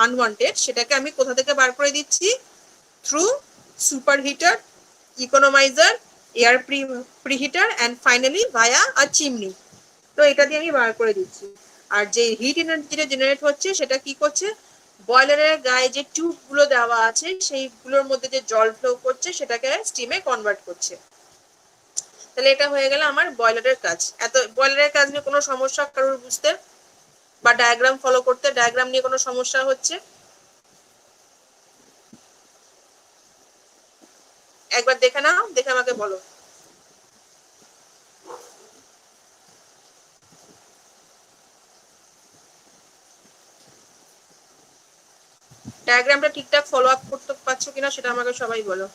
আনওয়ান্টেড, সেটাকে আমি কোথা থেকে বার করে দিচ্ছি? Through superheater, economiser, air preheater and finally via a chimney. তো এটা দিয়ে আমি বার করে দিচ্ছি। আর যে হিট এনার্জি যেটা জেনারেট হচ্ছে সেটা কি করছে, বয়লারের গায়ে যে টিউব গুলো দেওয়া আছে সেইগুলোর মধ্যে যে জল ফ্লো করছে সেটাকে স্টিমে কনভার্ট করছে। তাহলে এটা হয়ে গেল আমার বয়লারের কাজ। এত বয়লারের কাজ নিয়ে কোনো সমস্যা কারোর বুঝতে বা ডায়াগ্রাম ফলো করতে, ডায়াগ্রাম নিয়ে কোনো সমস্যা হচ্ছে? একবার দেখে নাও, দেখে আমাকে বলো। ডায়াগ্রামটা ঠিকঠাক ফলো আপ করতে পারছো কিনা সেটা আমাকে সবাই বলো।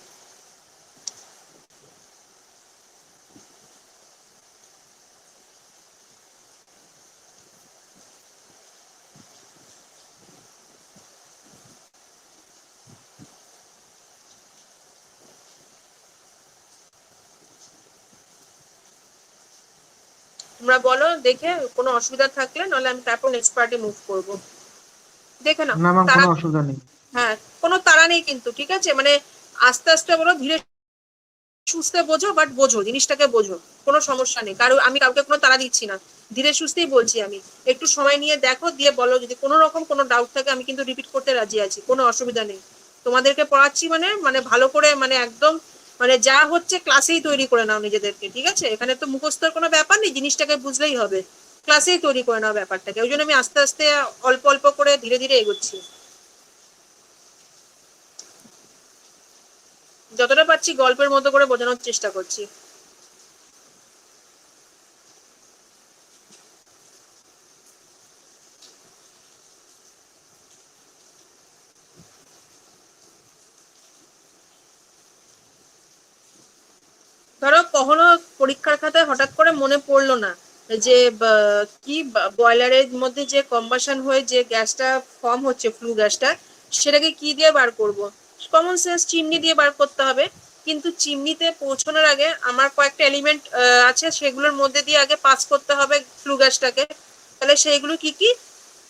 তোমরা বলো দেখে, কোনো অসুবিধা থাকলে, নাহলে আমি তারপর নেক্সট পার্টে মুভ করব। দেখে নাও। না ম্যাম, তারা, কোনো অসুবিধা নেই। হ্যাঁ কোনো তাড়া নেই কিন্তু, ঠিক আছে? মানে আস্তে আস্তে বলো, ধীরে সুস্থে বোঝো, বাট বোঝো, জিনিসটাকে বোঝো, কোনো সমস্যা নেই। কারণ আমি কাউকে কোনো তাড়া দিচ্ছি না, ধীরে সুস্থেই বলছি আমি। একটু সময় নিয়ে দেখো, দিয়ে বলো, যদি কোনো রকম কোনো ডাউট থাকে আমি কিন্তু রিপিট করতে রাজি আছি, কোনো অসুবিধা নেই। তোমাদেরকে পড়াচ্ছি মানে মানে ভালো করে, মানে একদম মানে যা হচ্ছে ক্লাসেই তৈরি করে নাও নিজেদেরকে, ঠিক আছে? এখানে তো মুখস্থর কোনো ব্যাপার নেই, জিনিসটাকে বুঝলেই হবে। ক্লাসেই তৈরি করে নাও ব্যাপারটাকে, ওই জন্য আমি আস্তে আস্তে অল্প অল্প করে ধীরে ধীরে এগোচ্ছি। যতটা পারছি গল্পের মতো করে বোঝানোর চেষ্টা করছি। ধরো কখনো পরীক্ষার খাতায় হঠাৎ করে মনে পড়লো না যে কি বয়লারের মধ্যে যে কম্বাশন হয়ে যে গ্যাসটা ফর্ম হচ্ছে, ফ্লু গ্যাসটা, সেটাকে কি দিয়ে বার করব? কমন সেন্স চিমনি দিয়ে বার করতে হবে। কিন্তু চিমনিতে পৌঁছানোর আগে আমার কয়েকটা এলিমেন্ট আছে, সেগুলোর মধ্যে দিয়ে আগে পাস করতে হবে ফ্লু গ্যাসটাকে। তাহলে সেইগুলো কি কি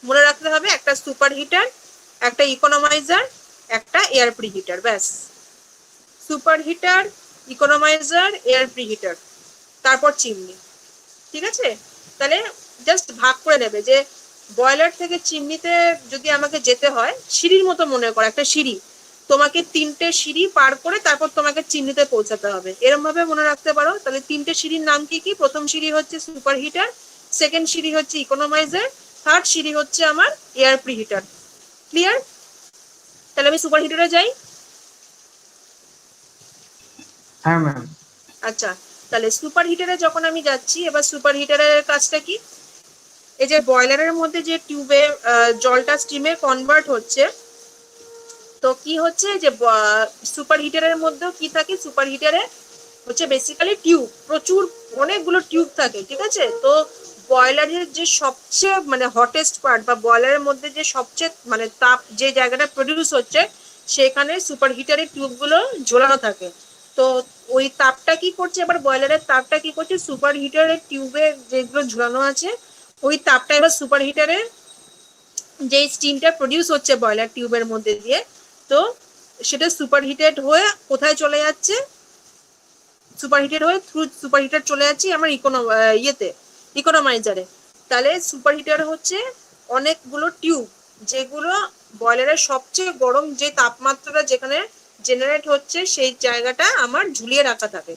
মনে রাখতে হবে? একটা সুপার হিটার, একটা ইকোনমাইজার, একটা এয়ার প্রিহিটার, ব্যাস। সুপার হিটার, ইকোনমাইজার, এয়ার প্রিহিটার, তারপর চিমনি, ঠিক আছে? তাহলে জাস্ট ভাগ করে নেবে যে বয়লার থেকে চিমনিতে যদি আমাকে যেতে হয়, সিঁড়ির মতো মনে করো, একটা সিঁড়ি, তোমাকে 3টে সিঁড়ি পার করে তারপর তোমাকে চিমনিতে পৌঁছাতে হবে, এরকম ভাবে মনে রাখতে পারো। তাহলে 3টে সিঁড়ির নাম কি কি? প্রথম সিঁড়ি হচ্ছে সুপার হিটার, সেকেন্ড সিঁড়ি হচ্ছে ইকোনমাইজার, থার্ড সিঁড়ি হচ্ছে আমার এয়ার প্রিহিটার। ক্লিয়ার? তাহলে আমি সুপার হিটারে যাই। হ্যাঁ ম্যাম। আচ্ছা, তাহলে সুপার হিটারে যখন আমি যাচ্ছি, এবার সুপার হিটারের কাজটা কি? এই যে বয়লারের মধ্যে যে টিউবে জলটা স্টিমে কনভার্ট হচ্ছে, তো কি হচ্ছে যে সুপার হিটারের মধ্যেও কি থাকে? সুপার হিটারে হচ্ছে বেসিক্যালি টিউব, প্রচুর অনেকগুলো টিউব থাকে, ঠিক আছে? তো বয়লারের যে সবচেয়ে মানে হটেস্ট পার্ট, বা বয়লারের মধ্যে যে সবচেয়ে মানে তাপ যে জায়গাটা প্রডিউস হচ্ছে, সেখানে সুপার হিটারের টিউবগুলো ঝোলানো থাকে। তো ওই তাপটা কি করছে, এবার বয়লারের তাপটা কি করছে, সুপার হিটারের টিউবে যেগুলো ঝুলানো আছে, ওই তাপটা এবার সুপার হিটারে যে স্টিমটা প্রডিউস হচ্ছে বয়লার টিউবের মধ্যে দিয়ে, তো সেটা সুপার হিটেড হয়ে কোথায় চলে যাচ্ছে? সুপার হিটেড হয়ে থ্রু সুপার হিটার চলে যাচ্ছে আমার ইকোনমাইজারে। তাহলে সুপার হিটার হচ্ছে অনেকগুলো টিউব, যেগুলো বয়লারের সবচেয়ে গরম যে তাপমাত্রাটা যেখানে জেনারেট হচ্ছে সেই জায়গাটা আমার ঝুলিয়ে রাখা থাকে।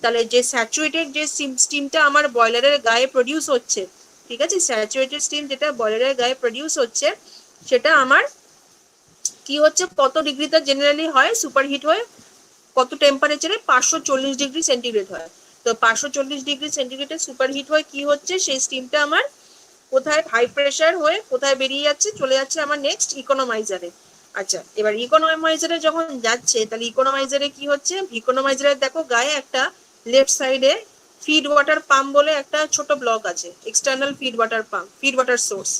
তাহলে যে স্যাচুরেটেড যে স্টিমটা আমার বয়লারের গায়ে প্রডিউস হচ্ছে, ঠিক আছে, স্যাচুরেটেড স্টিম যেটা বয়লারের গায়ে প্রডিউস হচ্ছে, সেটা আমার কি হচ্ছে, কত ডিগ্রিতে জেনারেলি হয় সুপার হিট হয়ে, কত টেম্পারেচারে? 540 ডিগ্রি সেন্টিগ্রেড হয়। তো 540 ডিগ্রি সেন্টিগ্রেডে সুপার হিট হয়ে কি হচ্ছে, সেই স্টিমটা আমার কোথায় হাই প্রেসার হয়ে কোথায় বেরিয়ে যাচ্ছে? চলে যাচ্ছে আমার নেক্সট ইকোনমাইজারে। আচ্ছা, এবার ইকোনমাইজারে যখন যাচ্ছে, তাহলে ইকোনমাইজারে কি হচ্ছে? ইকোনমাইজারে দেখো গায়ে একটা লেফট সাইডে ফিড ওয়াটার পাম্প বলে একটা ছোট ব্লক আছে, external feed water pump, feed water source.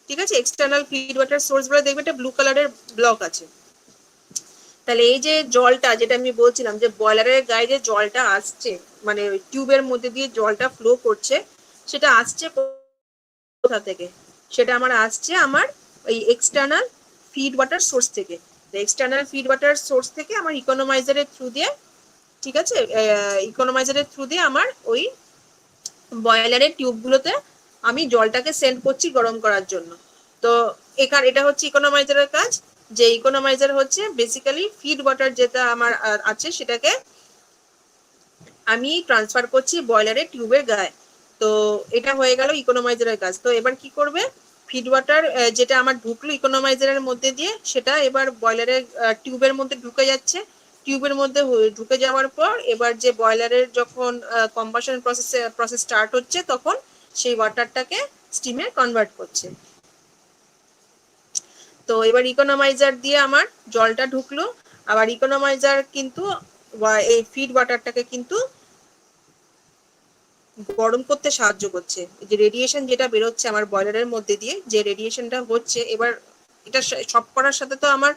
ঠিক আছে, এক্সটার্নাল ফিড ওয়াটার সোর্স বলে দেখবে একটা ব্লু কালারের ব্লক আছে। তাহলে এই যে জলটা যেটা আমি বলছিলাম যে বয়লারের গায়ে যে জলটা আসছে, মানে টিউবের মধ্যে দিয়ে জলটা ফ্লো করছে, সেটা আসছে কোথা থেকে? সেটা আমার আসছে আমার ওই এক্সটার্নাল ফিড ওয়াটার সোর্স থেকে। এক্সটার্নাল ফিড ওয়াটার সোর্স থেকে আমার ইকোনমাইজারের থ্রু দিয়ে, ঠিক আছে, ইকোনমাইজারের থ্রু দিয়ে আমার ওই বয়লারের টিউবগুলোতে আমি জলটাকে সেন্ড করছি গরম করার জন্য। তো এখানে এটা হচ্ছে ইকোনমাইজারের কাজ, যে ইকোনমাইজার হচ্ছে বেসিক্যালি ফিড ওয়াটার যেটা আমার আছে সেটাকে আমি ট্রান্সফার করছি বয়লারের টিউবের গায়ে। তো এটা হয়ে গেল ইকোনমাইজারের কাজ। তো এবার কি করবে, ফিড ওয়াটার যেটা আমার ঢুকলো ইকোনমাইজারের মধ্যে দিয়ে, সেটা এবার বয়লারের টিউবের মধ্যে ঢুকে যাচ্ছে। টিউবের মধ্যে ঢুকে যাওয়ার পর এবার যে বয়লারের যখন কম্বাশন প্রসেস স্টার্ট হচ্ছে, তখন সেই ওয়াটারটাকে স্টিমে কনভার্ট করছে। তো এবার ইকোনমাইজার দিয়ে আমার জলটা ঢুকলো, আবার ইকোনমাইজার কিন্তু এই ফিড ওয়াটারটাকে কিন্তু গরম করতে সাহায্য করছে। যে রেডিয়েশন যেটা বেরোচ্ছে আমার বয়লারের মধ্যে দিয়ে, যে রেডিয়েশনটা হচ্ছে, এবার এটা সব করার সাথে তো আমার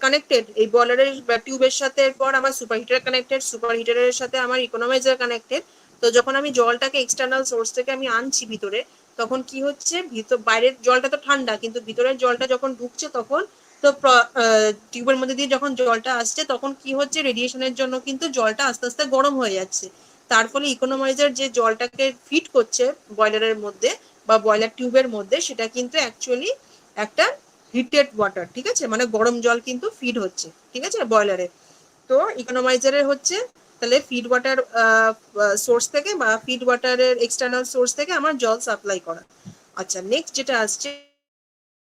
কানেক্টেড, এই বয়লারের টিউবের সাথে এরপর আমার সুপার হিটার কানেক্টেড, সুপার হিটারের সাথে আমার ইকোনমাইজার কানেক্টেড। তো যখন আমি জলটাকে এক্সটার্নাল সোর্স থেকে আমি আনছি ভিতরে, তখন কি হচ্ছে, বাইরের জলটা তো ঠান্ডা, কিন্তু ভিতরের জলটা যখন ঢুকছে তখন তো টিউবের মধ্যে দিয়ে যখন জলটা আসছে, তখন কি হচ্ছে, রেডিয়েশনের জন্য কিন্তু জলটা আস্তে আস্তে গরম হয়ে যাচ্ছে। তার ফলে ইকোনমাইজার যে জলটাকে ফিট করছে বয়লারের মধ্যে বা বয়লার টিউবের মধ্যে, সেটা কিন্তু অ্যাকচুয়ালি একটা হিটেড ওয়াটার, ঠিক আছে, মানে গরম জল কিন্তু ফিড হচ্ছে, ঠিক আছে, বয়লারে। তো ইকোনমাইজারের হচ্ছে তাহলে ফিড ওয়াটার সোর্স থেকে বা ফিড ওয়াটারের এক্সটার্নাল সোর্স থেকে আমার জল সাপ্লাই করা। আচ্ছা, নেক্সট যেটা আসছে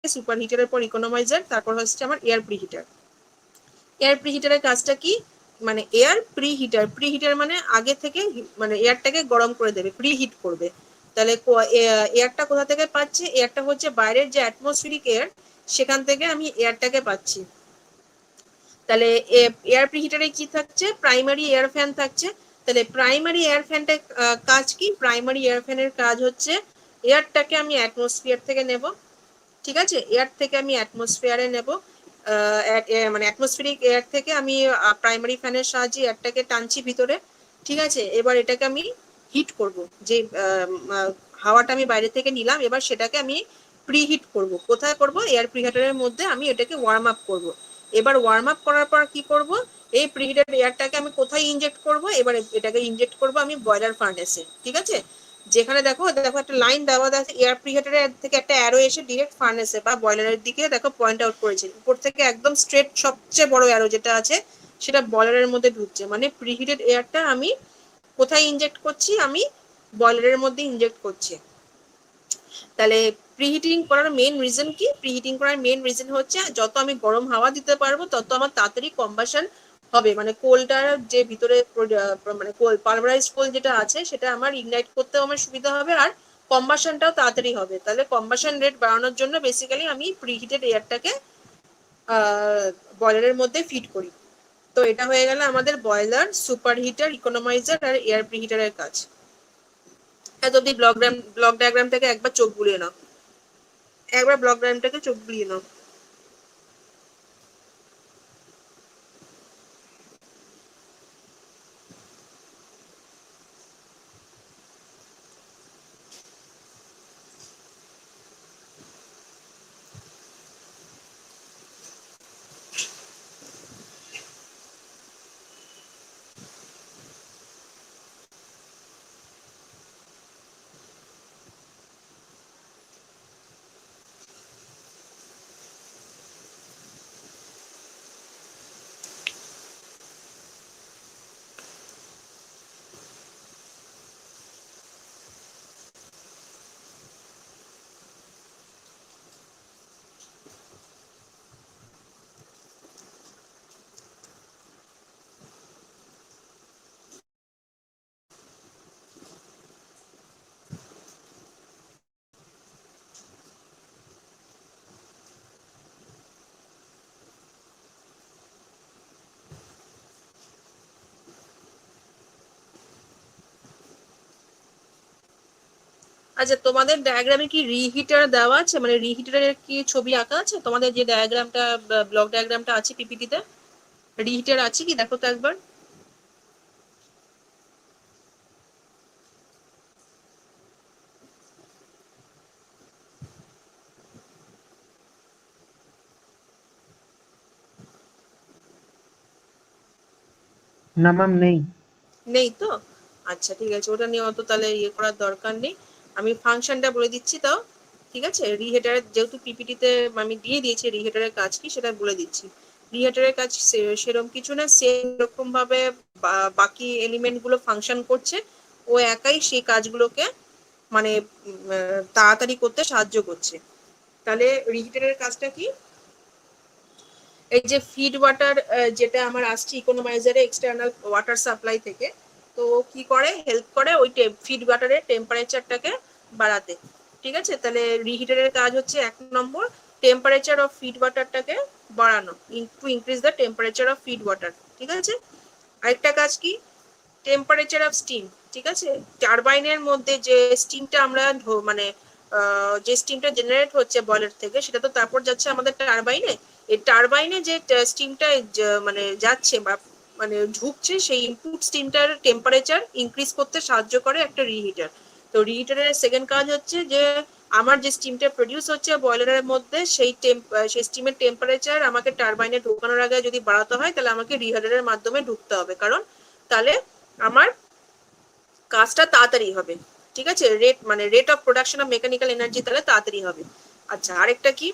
সুপার হিটারের পর ইকোনমাইজার, তারপর হচ্ছে আমার এয়ার প্রিহিটার। এয়ার প্রিহিটারের কাজটা কি, মানে এয়ার প্রিহিটার, প্রিহিটার মানে আগে থেকে মানে এয়ারটাকে গরম করে দেবে, প্রিহিট করবে। তাহলে এয়ারটা কোথা থেকে পাচ্ছে, এয়ারটা হচ্ছে বাইরের যে অ্যাটমসফিরিক এয়ার, সেখান থেকে আমি এয়ারটাকে পাচ্ছি। তাহলে এয়ার প্রিহিটারে কি থাকছে, প্রাইমারি এয়ার ফ্যান থাকছে। তাহলে প্রাইমারি এয়ার ফ্যানটার কাজ কি, প্রাইমারি এয়ার ফ্যানের কাজ হচ্ছে এয়ারটাকে আমি অ্যাটমসফিয়ার থেকে নেব, ঠিক আছে, এয়ার থেকে আমি অ্যাটমসফিয়ারে নেব, মানে অ্যাটমসফিরিক এয়ার থেকে আমি প্রাইমারি ফ্যানের সাহায্যে এয়ারটাকে টানছি ভিতরে, ঠিক আছে। এবার এটাকে আমি হিট করব, যে হাওয়াটা আমি বাইরে থেকে নিলাম, এবার সেটাকে আমি প্রিহিট করব। কোথায় করব, এয়ার প্রিহিটারের মধ্যে আমি এটাকে ওয়ার্ম আপ করব। এবার ওয়ার্ম আপ করার পর কি করব, এই প্রিহিটেড এয়ারটাকে আমি কোথায় ইনজেক্ট করব, এবার এটাকে ইনজেক্ট করব আমি বয়লার ফার্নেসে, ঠিক আছে। যেখানে দেখো দেখো একটা লাইন দেওয়া আছে, এয়ার প্রিহিটারের থেকে একটা অ্যারো এসে ডিরেক্ট ফার্নেসে বা বয়লারের দিকে দেখো পয়েন্ট আউট করেছে, উপর থেকে একদম স্ট্রেট সবচেয়ে বড় অ্যারো যেটা আছে সেটা বয়লারের মধ্যে ঢুকছে, মানে প্রিহিটেড এয়ারটা আমি কোথায় ইনজেক্ট করছি, আমি বয়লারের মধ্যে ইনজেক্ট করছি। তাহলে প্রিহিটিং করার মেন রিজন কি, প্রিহিটিং করার মেন রিজন হচ্ছে যত আমি গরম হাওয়া দিতে পারবো তত আমার তাড়াতাড়ি কম্বাশন হবে, মানে কোলটার যে ভিতরে মানে কোল পালভারাইজড কোল যেটা আছে সেটা আমার ইগনাইট করতেও আমার সুবিধা হবে, আর কম্বাশনটাও তাড়াতাড়ি হবে। তাহলে কম্বাশন রেট বাড়ানোর জন্য বেসিক্যালি আমি প্রিহিটেড এয়ারটাকে বয়লারের মধ্যে ফিট করি। তো এটা হয়ে গেল আমাদের বয়লার, সুপার হিটার, ইকোনমাইজার আর এয়ার প্রিহিটারের কাজ। এত অব্দি ব্লক ডায়াগ্রাম থেকে একবার চোখ বুলিয়ে নাও, একবার ব্লক ডায়াগ্রামটাকে চোখ বুলিয়ে নাও। আচ্ছা, তোমাদের ডায়াগ্রামে কি রিহিটার দেওয়া আছে, মানে রিহিটারের কি ছবি আঁকা আছে তোমাদের যে ডায়াগ্রামটা, ব্লক ডায়াগ্রামটা আছে পিপিটিতে? রিহিটার আছে কি দেখো তো একবার। না ম্যাম নেই। নেই তো? আচ্ছা ঠিক আছে, ওটা নিয়ে অত তাহলে ইয়ে করার দরকার নেই। আমি ফাংশনটা বলে দিচ্ছি তাও, ঠিক আছে? রিহেটারের যেহেতু পিপিটিতে আমি দিয়ে দিয়েছি রিহেটারের কাজ কি সেটা বলে দিচ্ছি। রিহেটারের কাজ সেরকম কিছু না, সেরকম ভাবে বাকি এলিমেন্ট গুলো ফাংশন করছে, ও একাই সেই কাজগুলোকে মানে তাড়াতাড়ি করতে সাহায্য করছে। তাহলে রিহিটারের কাজটা কি? এই যে ফিড ওয়াটার যেটা আমার আসছে ইকোনমাইজারে এক্সটার্নাল ওয়াটার সাপ্লাই থেকে, তো কি করে, হেল্প করে ওই ফিড ওয়াটারের টেম্পারেচারটাকে বাড়াতে। ঠিক আছে, তাহলে রিহিটারের কাজ হচ্ছে 1 নম্বর টেম্পারেচার অফ ফিড ওয়াটারটাকে বাড়ানো, to increase the temperature of feed water. ঠিক আছে, আরেকটা কাজ কি, টেম্পারেচার অফ স্টিম। ঠিক আছে, টারবাইনের মধ্যে যে স্টিমটা আমরা মানে যে স্টিমটা জেনারেট হচ্ছে বয়লার থেকে, সেটা তো তারপর যাচ্ছে আমাদের টারবাইনে। এই টারবাইনে যে স্টিমটা মানে যাচ্ছে বা মানে ঢুকছে, সেই ইনপুট স্টিমটার টেম্পারেচার ইনক্রিজ করতে সাহায্য করে একটা রিহিটার। তো রিহিটারের সেকেন্ড কাজ হচ্ছে যে আমার যে স্টিমটা প্রডিউস হচ্ছে বয়লারের মধ্যে, সেই স্টিমের টেম্পারেচার আমাকে টারবাইনে ঢোকানোর আগে যদি বাড়াতে হয়, তাহলে আমাকে রিহিটারের মাধ্যমে ঢুকতে হবে, কারণ তাহলে আমার কাজটা তাড়াতাড়ি হবে। ঠিক আছে, rate of production of mechanical energy তাহলে তাড়াতাড়ি হবে। আচ্ছা, আরেকটা কি,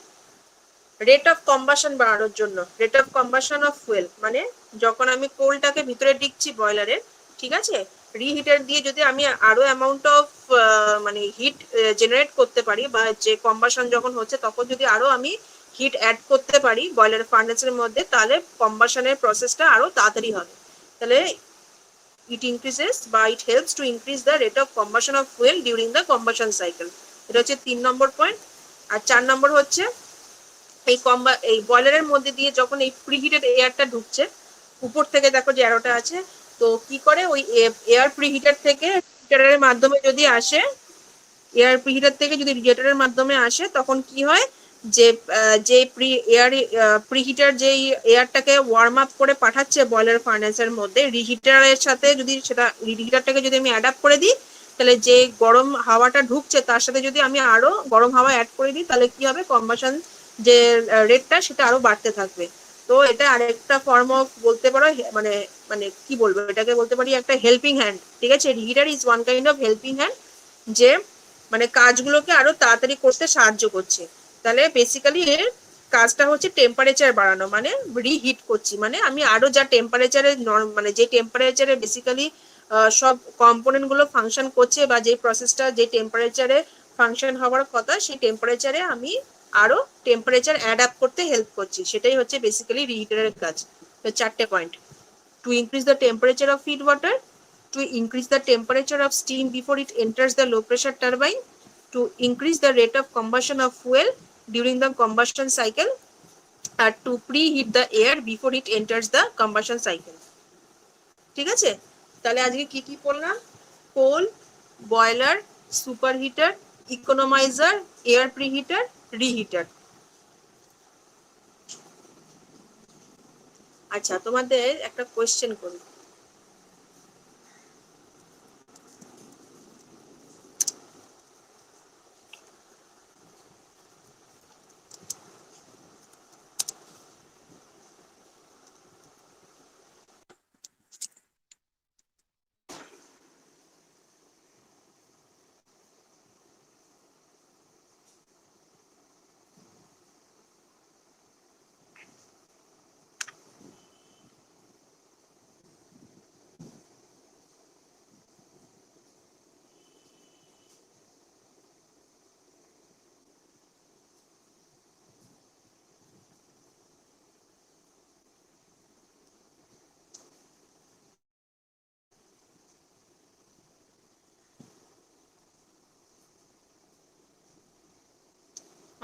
রেট অফ কম্বাশন বাড়ানোর জন্য, rate of combustion of fuel, মানে যখন আমি কোলটাকে ভিতরে দিচ্ছি বয়লারে, ঠিক আছে, রিহিটার দিয়ে যদি আমি আরো অ্যামাউন্ট অফ মানে হিট জেনারেট করতে পারি, বা যে কম্বাশন যখন হচ্ছে তখন যদি আরো আমি হিট অ্যাড করতে পারি বয়লার ফার্নেসের মধ্যে, তাহলে কম্বাশনের প্রসেসটা আরো তাড়াতাড়ি হবে। তাহলে it increases বা it helps to increase the rate of combustion of fuel during the combustion cycle. এটা হচ্ছে 3 নম্বর পয়েন্ট। আর 4 নম্বর হচ্ছে এই বয়লারের মধ্যে দিয়ে যখন এই প্রিহিটেড এয়ারটা ঢুকছে, উপর থেকে দেখো যে অ্যারোটা আছে, তো কি করে ওই এয়ার প্রিহিটার থেকে রিহিটারের মাধ্যমে যদি আসে, এয়ার প্রিহিটার থেকে যদি রেডিয়েটরের মাধ্যমে আসে, তখন কি হয় যে যে প্রিহিটার যেই এয়ারটাকে ওয়ার্ম আপ করে পাঠাচ্ছে বয়লার ফার্নেসের মধ্যে, রিহিটারের সাথে যদি সেটা রিহিটারটাকে যদি আমি অ্যাডাপ্ট করে দিই, তাহলে যে গরম হাওয়াটা ঢুকছে তার সাথে যদি আমি আরো গরম হাওয়া অ্যাড করে দিই, তাহলে কি হবে, কম্বাশন যে রেটটা সেটা আরো বাড়তে থাকবে। তো এটা আরেকটা ফর্ম অফ বলতে পারো, মানে মানে কি বলবো, এটাকে বলতে পারি একটা হেল্পিং হ্যান্ড। ঠিক আছে, reheater is one kind of helping hand, যে মানে কাজগুলোকে আরো তাড়াতাড়ি করতে সাহায্য করছে। তাহলে বেসিক্যালি এর কাজটা হচ্ছে টেম্পারেচার বাড়ানো, মানে রিহিট করছি, মানে আমি আরো যা টেম্পারেচারে মানে যে টেম্পারেচারে বেসিক্যালি সব কম্পোনেন্ট গুলো ফাংশন করছে, বা যে প্রসেসটা যে টেম্পারেচারে ফাংশন হওয়ার কথা, সেই টেম্পারেচারে আমি আরো টেম্পারেচার অ্যাড আপ করতে হেল্প করছি, সেটাই হচ্ছে বেসিক্যালি রিহিটারের কাজ। তো 4টে point: to increase the temperature of feed water, to increase the temperature of steam before it enters the low pressure turbine, to increase the rate of combustion of fuel during the combustion cycle, and to preheat the air before it enters the combustion cycle. ঠিক আছে, তাহলে আজকে কি কি পড়লাম? কোল, boiler, সুপারহিটার, ইকোনমাইজার, air প্রিহিটার, রিহিটার। আচ্ছা, তোমাদের একটা কোয়েশ্চেন করি।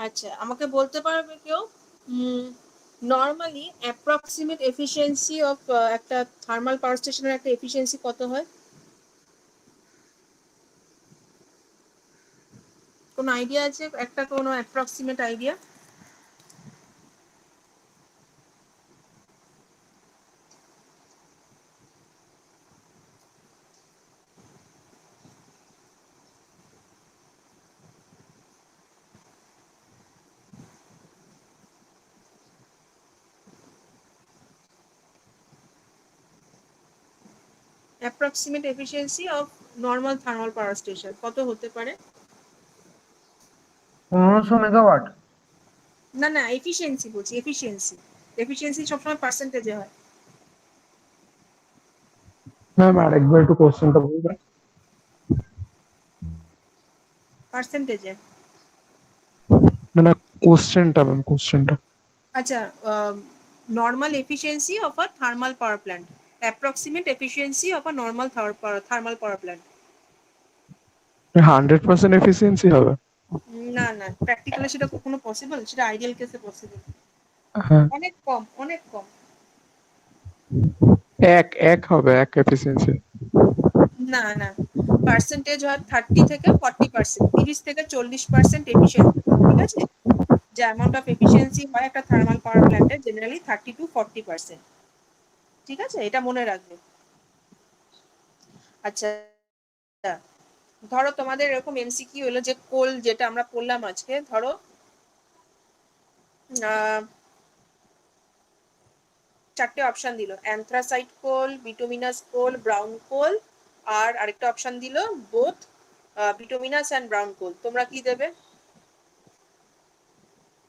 আচ্ছা, আমাকে বলতে পারবে কেউ নর্মালি অ্যাপ্রক্সিমেট এফিসিয়েন্সি অফ একটা থার্মাল পাওয়ার স্টেশনের একটা এফিসিয়েন্সি কত হয়? কোনো আইডিয়া আছে, একটা কোনো approximate idea? Approximate efficiency of normal thermal power station কত হতে পারে? 1500 মেগাওয়াট। না না, এফিসিয়েন্সি বলছি, এফিসিয়েন্সি। এফিসিয়েন্সি সবসময় পার্সেন্টেজে হয়। ম্যাম আরেকবার একটু কোশ্চেনটা বলবেন? পার্সেন্টেজে। না না, কোশ্চেনটা ম্যাম, কোশ্চেনটা। আচ্ছা, normal efficiency of a thermal power plant, approximate efficiency of a normal thermal power plant. 100% efficiency হবে? না না, প্র্যাকটিক্যালি সেটা কখনো পসিবল? সেটা আইডিয়াল কেসে পসিবল, হ্যাঁ, অনেক কম, অনেক কম। এক হবে, এক এফিসিয়েন্সি। না না, পার্সেন্টেজ হয় 30 থেকে 40%, 30 থেকে 40% এফিসিয়েন্সি, ঠিক আছে? যে অ্যামাউন্ট অফ এফিসিয়েন্সি হয় একটা থার্মাল পাওয়ার প্ল্যান্টে জেনারেলি 30 to 40%, ঠিক আছে? এটা মনে রাখবে। আচ্ছা, ধরো তোমাদের এরকম এমসিকিউ হলো যে কোল যেটা আমরা পড়লাম আজকে, ধরো চারটে অপশন দিল, অ্যানথ্রাসাইট কোল, বিটুমিনাস কোল, ব্রাউন কোল, আর আরেকটা অপশন দিল বোথ বিটুমিনাস অ্যান্ড ব্রাউন কোল। তোমরা কি দেবে?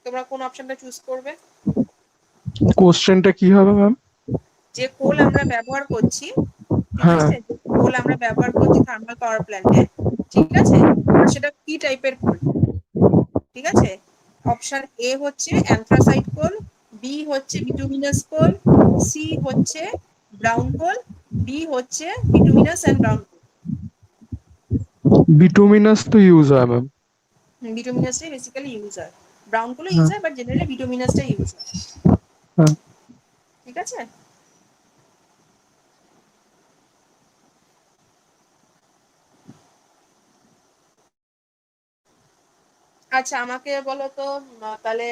তোমরা কোন অপশনটা চুজ করবে? কোশ্চেনটা কি হবে ম্যাম? যে কোল আমরা ব্যবহার করছি, ঠিক হ্যাঁ, আছে, যে কোল আমরা ব্যবহার করছি থার্মাল পাওয়ার প্ল্যান্টে, ঠিক আছে, সেটা কি টাইপের কোল? ঠিক আছে, অপশন এ হচ্ছে অ্যানথ্রাসাইট কোল, বি হচ্ছে বিটুমিনাস কোল, সি হচ্ছে ব্রাউন কোল, ডি হচ্ছে bituminous and brown coal. Bituminous তো ইউজ হয় ম্যাম। বিটুমিনাসটাই বেসিক্যালি ইউজ হয়, ব্রাউন কোলও ইউজ হ্যাঁ, হয়, বাট জেনারেলি বিটুমিনাসটাই ইউজ হয়, হ্যাঁ। ঠিক আছে? আচ্ছা, আমাকে বলো তো তাহলে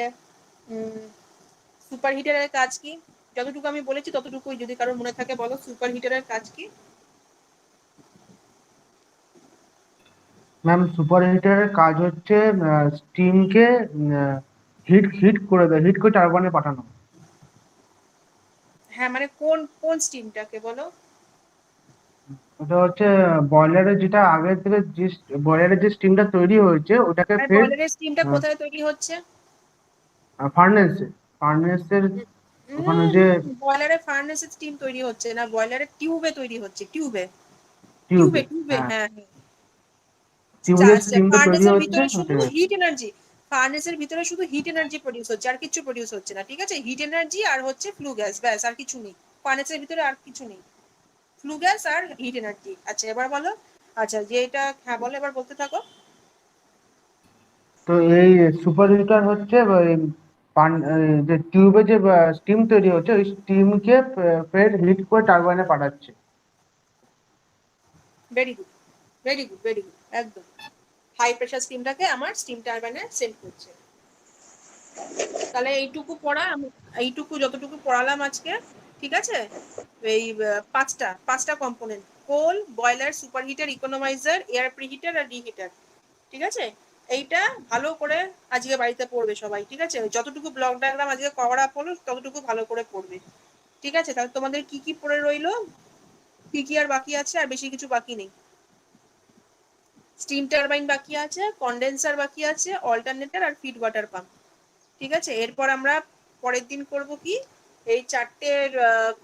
সুপার হিটারের কাজ কি? যতটুকু আমি বলেছি ততটুকুই, যদি কারোর মনে থাকে বলো, সুপার হিটারের কাজ কি? ম্যাম সুপার হিটারের কাজ হচ্ছে স্টিমকে হিট হিট করে দেয়, হিট করে টারবাইনে পাঠানো। হ্যাঁ, মানে কোন কোন স্টিমটাকে বলো? ওটা হচ্ছে বয়লারের, যেটা আগের থেকে যে বয়লারের যে স্টিমটা তৈরি হয়েছে ওটাকে আর ফের বয়লারের স্টিমটা কোথায় তৈরি হচ্ছে? ফার্নেসে, ফার্নেসের ওখানে যে বয়লারে ফার্নেসে স্টিম তৈরি হচ্ছে না, বয়লারে টিউবে তৈরি হচ্ছে, টিউবে, টিউবে, টিউবে, টিউবে, হ্যাঁ হ্যাঁ হ্যাঁ। টিউবে স্টিমটা তৈরি ফার্নেসের হচ্ছে ভিতরে শুধু ওটাই। হিট এনার্জি, ফার্নেসের ভিতরে শুধু হিট এনার্জি প্রডিউস হচ্ছে, আর কিছু প্রডিউস হচ্ছে না, ঠিক আছে? হিট এনার্জি আর হচ্ছে ফ্লু গ্যাস, ব্যাস, আর কিছু নেই ফার্নেসের ভিতরে, আর কিছু নেই, ফ্লু গ্যাস আর হিট এনার্জি। আচ্ছা, এবার বলো। আচ্ছা, যে এটা, হ্যাঁ বলো, এবার বলতে থাকো। তো এই সুপার হিটার হচ্ছে যে টিউবে যে স্টিম তৈরি হচ্ছে ওই স্টিমকে ফের হিট করে টারবাইনে পাঠাচ্ছে। Very good, very good, very good, একদম। হাই প্রেসার স্টিমটাকে আমার স্টিম টারবাইনে সেন্ড করছে। তাহলে এইটুকু পড়া এইটুকু যতটুকু পড়ালাম আজকে, ঠিক আছে? এই পাঁচটা পাঁচটা কম্পোনেন্ট, কোল, boiler, super heater, economiser, air প্রিহিটার আর রিহিটার, ঠিক আছে? এইটা ভালো করে আজকে বাড়িতে পড়বে সবাই, ঠিক আছে? যতটুকু ব্লক ডায়াগ্রাম আজকে করা পড়লো ততটুকু ভালো করে পড়বে, ঠিক আছে? তাহলে তোমাদের কি কি পড়ে রইলো, কি কি আর বাকি আছে? আর বেশি কিছু বাকি নেই। স্টিম টারবাইন বাকি আছে, কন্ডেন্সার বাকি আছে, অল্টারনেটর আর ফিড ওয়াটার পাম্প, ঠিক আছে? এরপর আমরা পরের দিন করব কি, এই চারটের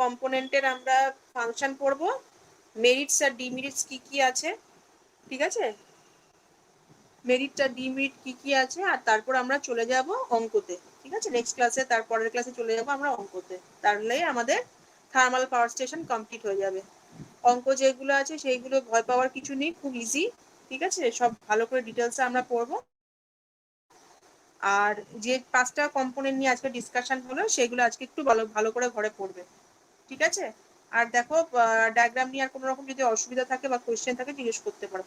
কম্পোনেন্টের আমরা ফাংশন পড়ব, মেরিটস আর ডিমেরিটস কি কি আছে, ঠিক আছে? মেরিট আর ডিমেরিট কি কি আছে, আর তারপর আমরা চলে যাব অঙ্কতে, ঠিক আছে? নেক্সট ক্লাসে, তারপরের ক্লাসে চলে যাব আমরা অঙ্কতে, তাহলে আমাদের থার্মাল পাওয়ার স্টেশন কমপ্লিট হয়ে যাবে। অঙ্ক যেগুলো আছে সেইগুলো ভয় পাওয়ার কিছু নেই, খুব ইজি, ঠিক আছে? সব ভালো করে ডিটেলসে আমরা পড়বো। আর যে পাঁচটা কম্পোনেন্ট নিয়ে আজকে ডিসকাশন হলো সেগুলো আজকে একটু ভালো ভালো করে ঘরে পড়বে, ঠিক আছে? আর দেখো, ডায়াগ্রাম নিয়ে আর কোনো রকম যদি অসুবিধা থাকে বা কোয়েশ্চেন থাকে জিজ্ঞেস করতে পারো।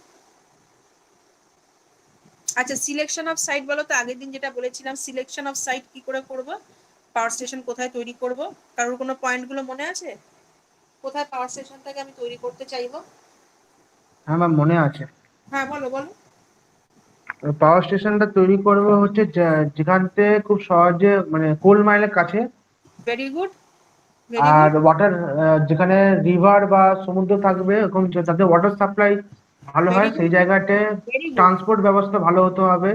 আচ্ছা, সিলেকশন অফ সাইট বলো তো। আগের দিন যেটা বলেছিলাম, সিলেকশন অফ সাইট কি করে করব, পাওয়ার স্টেশন কোথায় তৈরি করব, কারোর কোনো পয়েন্টগুলো মনে আছে? কোথায় পাওয়ার স্টেশনটাকে আমি তৈরি করতে চাইবো? হ্যাঁ ম্যাম, মনে আছে। হ্যাঁ বলো বলো। পাওয়ার স্টেশনটা তৈরি করবো হচ্ছে যেখান থেকে খুব সহজে মানে কোল মাইলের কাছে, ভেরি গুড, ভেরি আর গুড, ওয়াটার যেখানে রিভার বা সমুদ্র থাকবে ওরকম যাতে ওয়াটার সাপ্লাই ভালো ভেরি হয় গুড, সেই জায়গাতে ভেরি গুড। ট্রান্সপোর্ট ব্যবস্থা ভালো হতে হবে।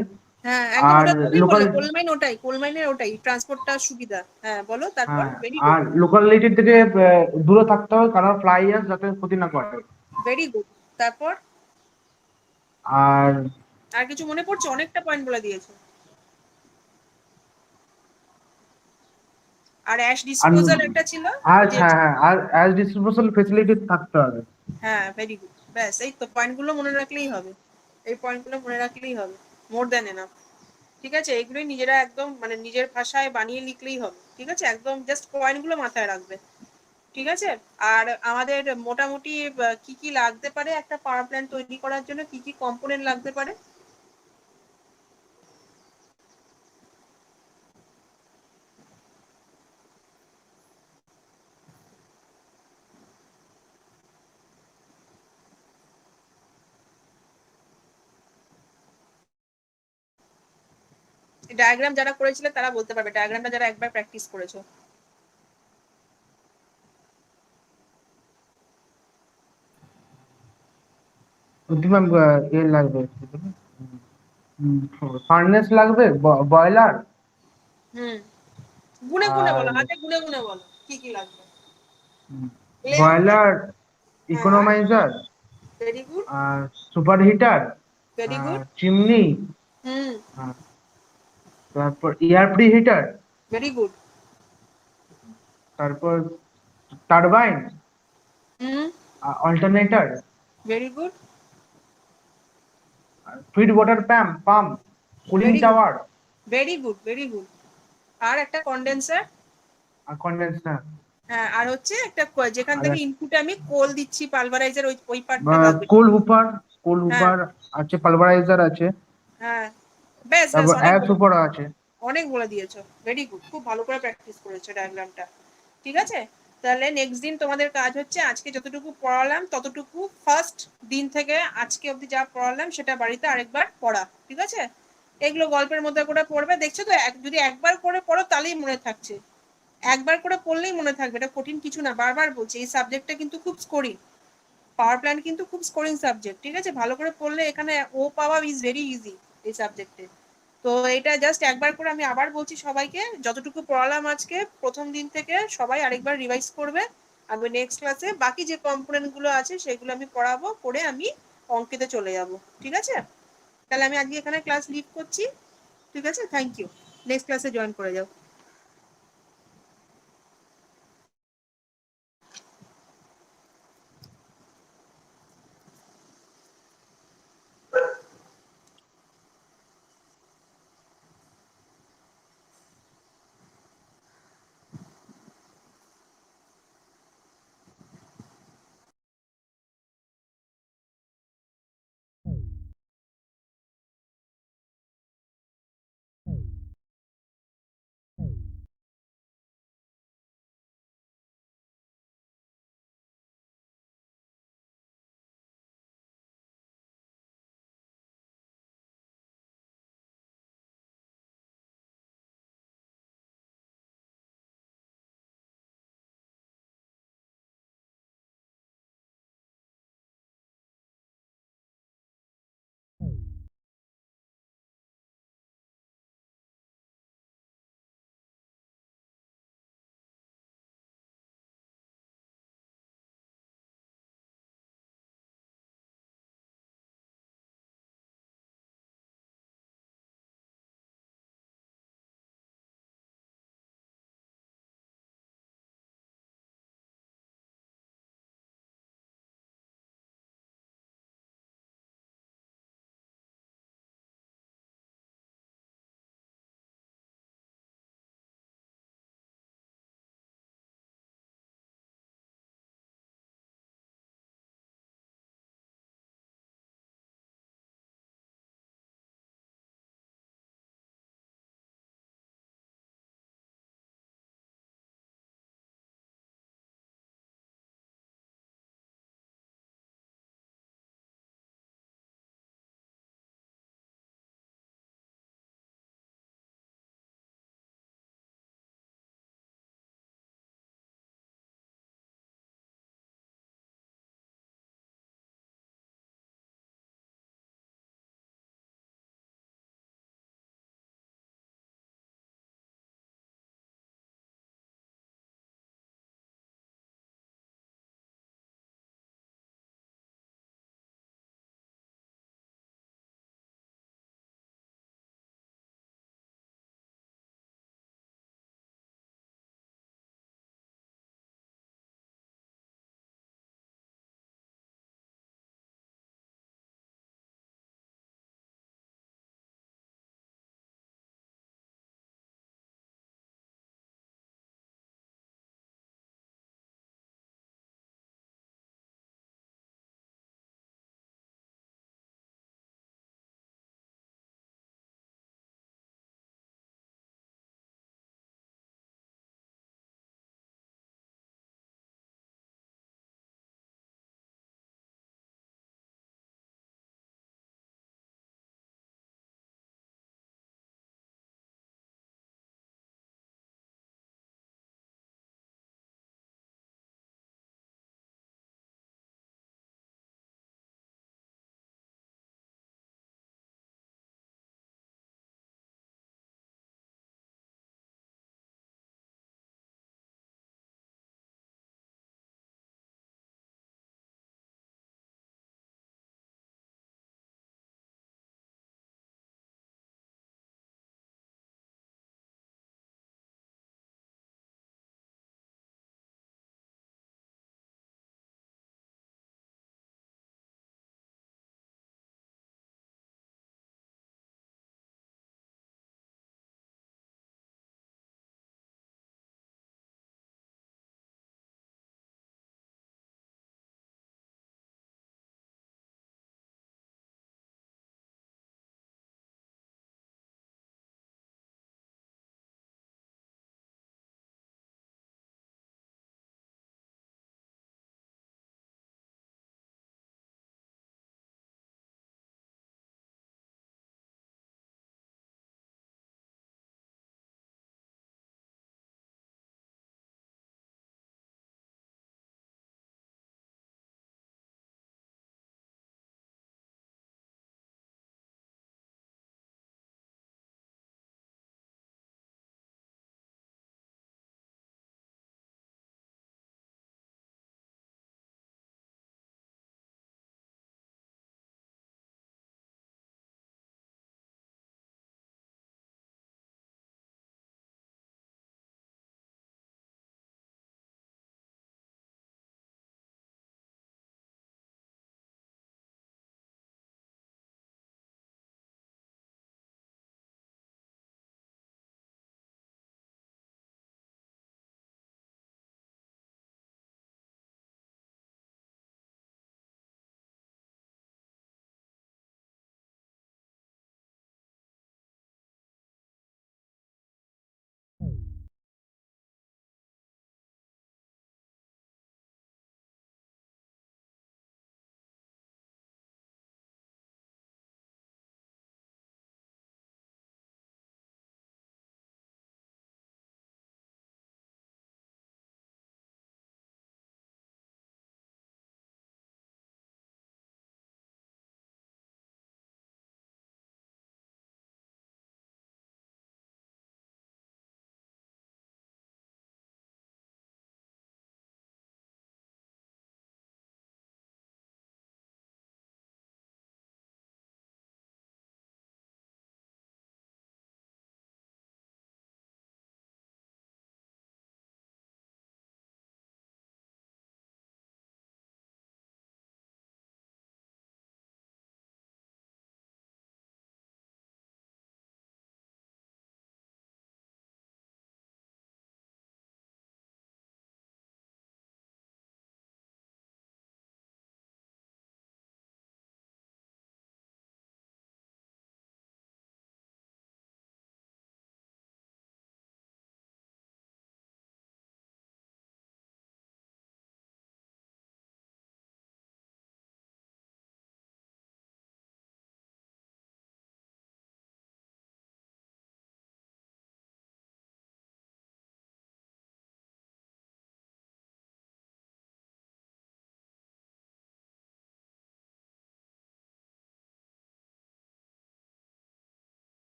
হ্যাঁ একদম, আর ওটা ওটাই লোকাল বলো, কোল মাইন ওটাই, কোল মাইনের ওটাই ট্রান্সপোর্টটা সুবিধা। হ্যাঁ বলো তারপর। হ্যাঁ, ভেরি আর গুড, লোকালিটির থেকে দূরে থাকতে হবে কারণ ফ্লাইয়ার্স যাতে ক্ষতি না করে। Very good. তারপর আর আর কিছু মনে পড়ছে? অনেকটা পয়েন্ট বলে দিয়েছো। আর অ্যাশ আর ডিসপোজাল একটা ছিল, আর যে হ্যাঁ হ্যাঁ, আর অ্যাজ ডিসপোজাল ফেসিলিটি থাকতে হবে। হ্যাঁ ভেরি গুড। ব্যাস এই তো, পয়েন্টগুলো মনে রাখলেই হবে, এই পয়েন্টগুলো মনে রাখলেই হবে, মোর দ্যান এনাফ। ঠিক আছে, এগুলোই নিজেরা একদম মানে নিজের ভাষায় বানিয়ে লিখলেই হবে। ঠিক আছে, একদম জাস্ট পয়েন্টগুলো মাথায় রাখবে। ঠিক আছে। আর আমাদের মোটামুটি কি কি লাগতে পারে একটা পাওয়ার প্ল্যান্ট তৈরি করার জন্য, কি কি কম্পোনেন্ট লাগতে পারে? ডায়াগ্রাম যারা করেছিলে তারা বলতে পারবে, ডায়াগ্রামটা যারা একবার প্র্যাকটিস করেছো। ম্যাম এ লাগবে, ফার্নেস লাগবে, বয়লার, হুম, গুনে গুনে আর বলো, হাতে গুনে গুনে বলো কি কি লাগবে। বয়লার, হ্যাঁ ইকোনমাইজার, ভেরি গুড, আর superheater, very good. Chimney, hmm, তারপর air preheater, very good. তারপর turbine, hmm, alternator, very good, feed water pump, cooling very good, tower, very good, very good. আর একটা condenser. আর condenser, হ্যাঁ, আর হচ্ছে একটা যেখান আর থেকে ইনপুটে আমি কোল দিচ্ছি, পালভারাইজার, ওই ওই পার্টটা লাগবে। কোল হুপার, হ্যাঁ আছে, পালভারাইজার আছে, হ্যাঁ, ব্যাস ব্যাস, তারপর অনেক অ্যাশ বলে হুপার আছে। অনেক বলে দিয়েছো। ভেরি গুড, খুব ভালো করে প্র্যাকটিস করেছো ডায়াগ্রামটা। ঠিক আছে, তাহলে নেক্সট দিন তোমাদের কাজ হচ্ছে আজকে যতটুকু পড়ালাম ততটুকু ফার্স্ট দিন থেকে আজকে অবধি যা পড়ালাম সেটা বাড়িতে আরেকবার পড়া। ঠিক আছে, এগুলো গল্পের মধ্যে করে পড়বে। দেখছো তো, যদি একবার করে পড়ো তাহলেই মনে থাকছে, একবার করে পড়লেই মনে থাকবে, এটা কঠিন কিছু না। বারবার বলছি, এই সাবজেক্টটা কিন্তু খুব স্কোরিং, পাওয়ার প্ল্যান্ট কিন্তু খুব স্কোরিং সাবজেক্ট। ঠিক আছে, ভালো করে পড়লে এখানে ও পাওয়া ইজ ভেরি ইজি এই সাবজেক্টে। তো এটা জাস্ট একবার করে আমি আবার বলছি সবাইকে, যতটুকু পড়ালাম আজকে প্রথম দিন থেকে সবাই আরেকবার রিভাইজ করবে। আমি নেক্সট ক্লাসে বাকি যে কম্পোনেন্ট গুলো আছে সেগুলো আমি পড়াবো, পড়ে আমি অঙ্কেতে চলে যাব। ঠিক আছে, তাহলে আমি আজকে এখানে ক্লাস লিভ করছি। ঠিক আছে, থ্যাংক ইউ, নেক্সট ক্লাসে জয়েন করে যাও।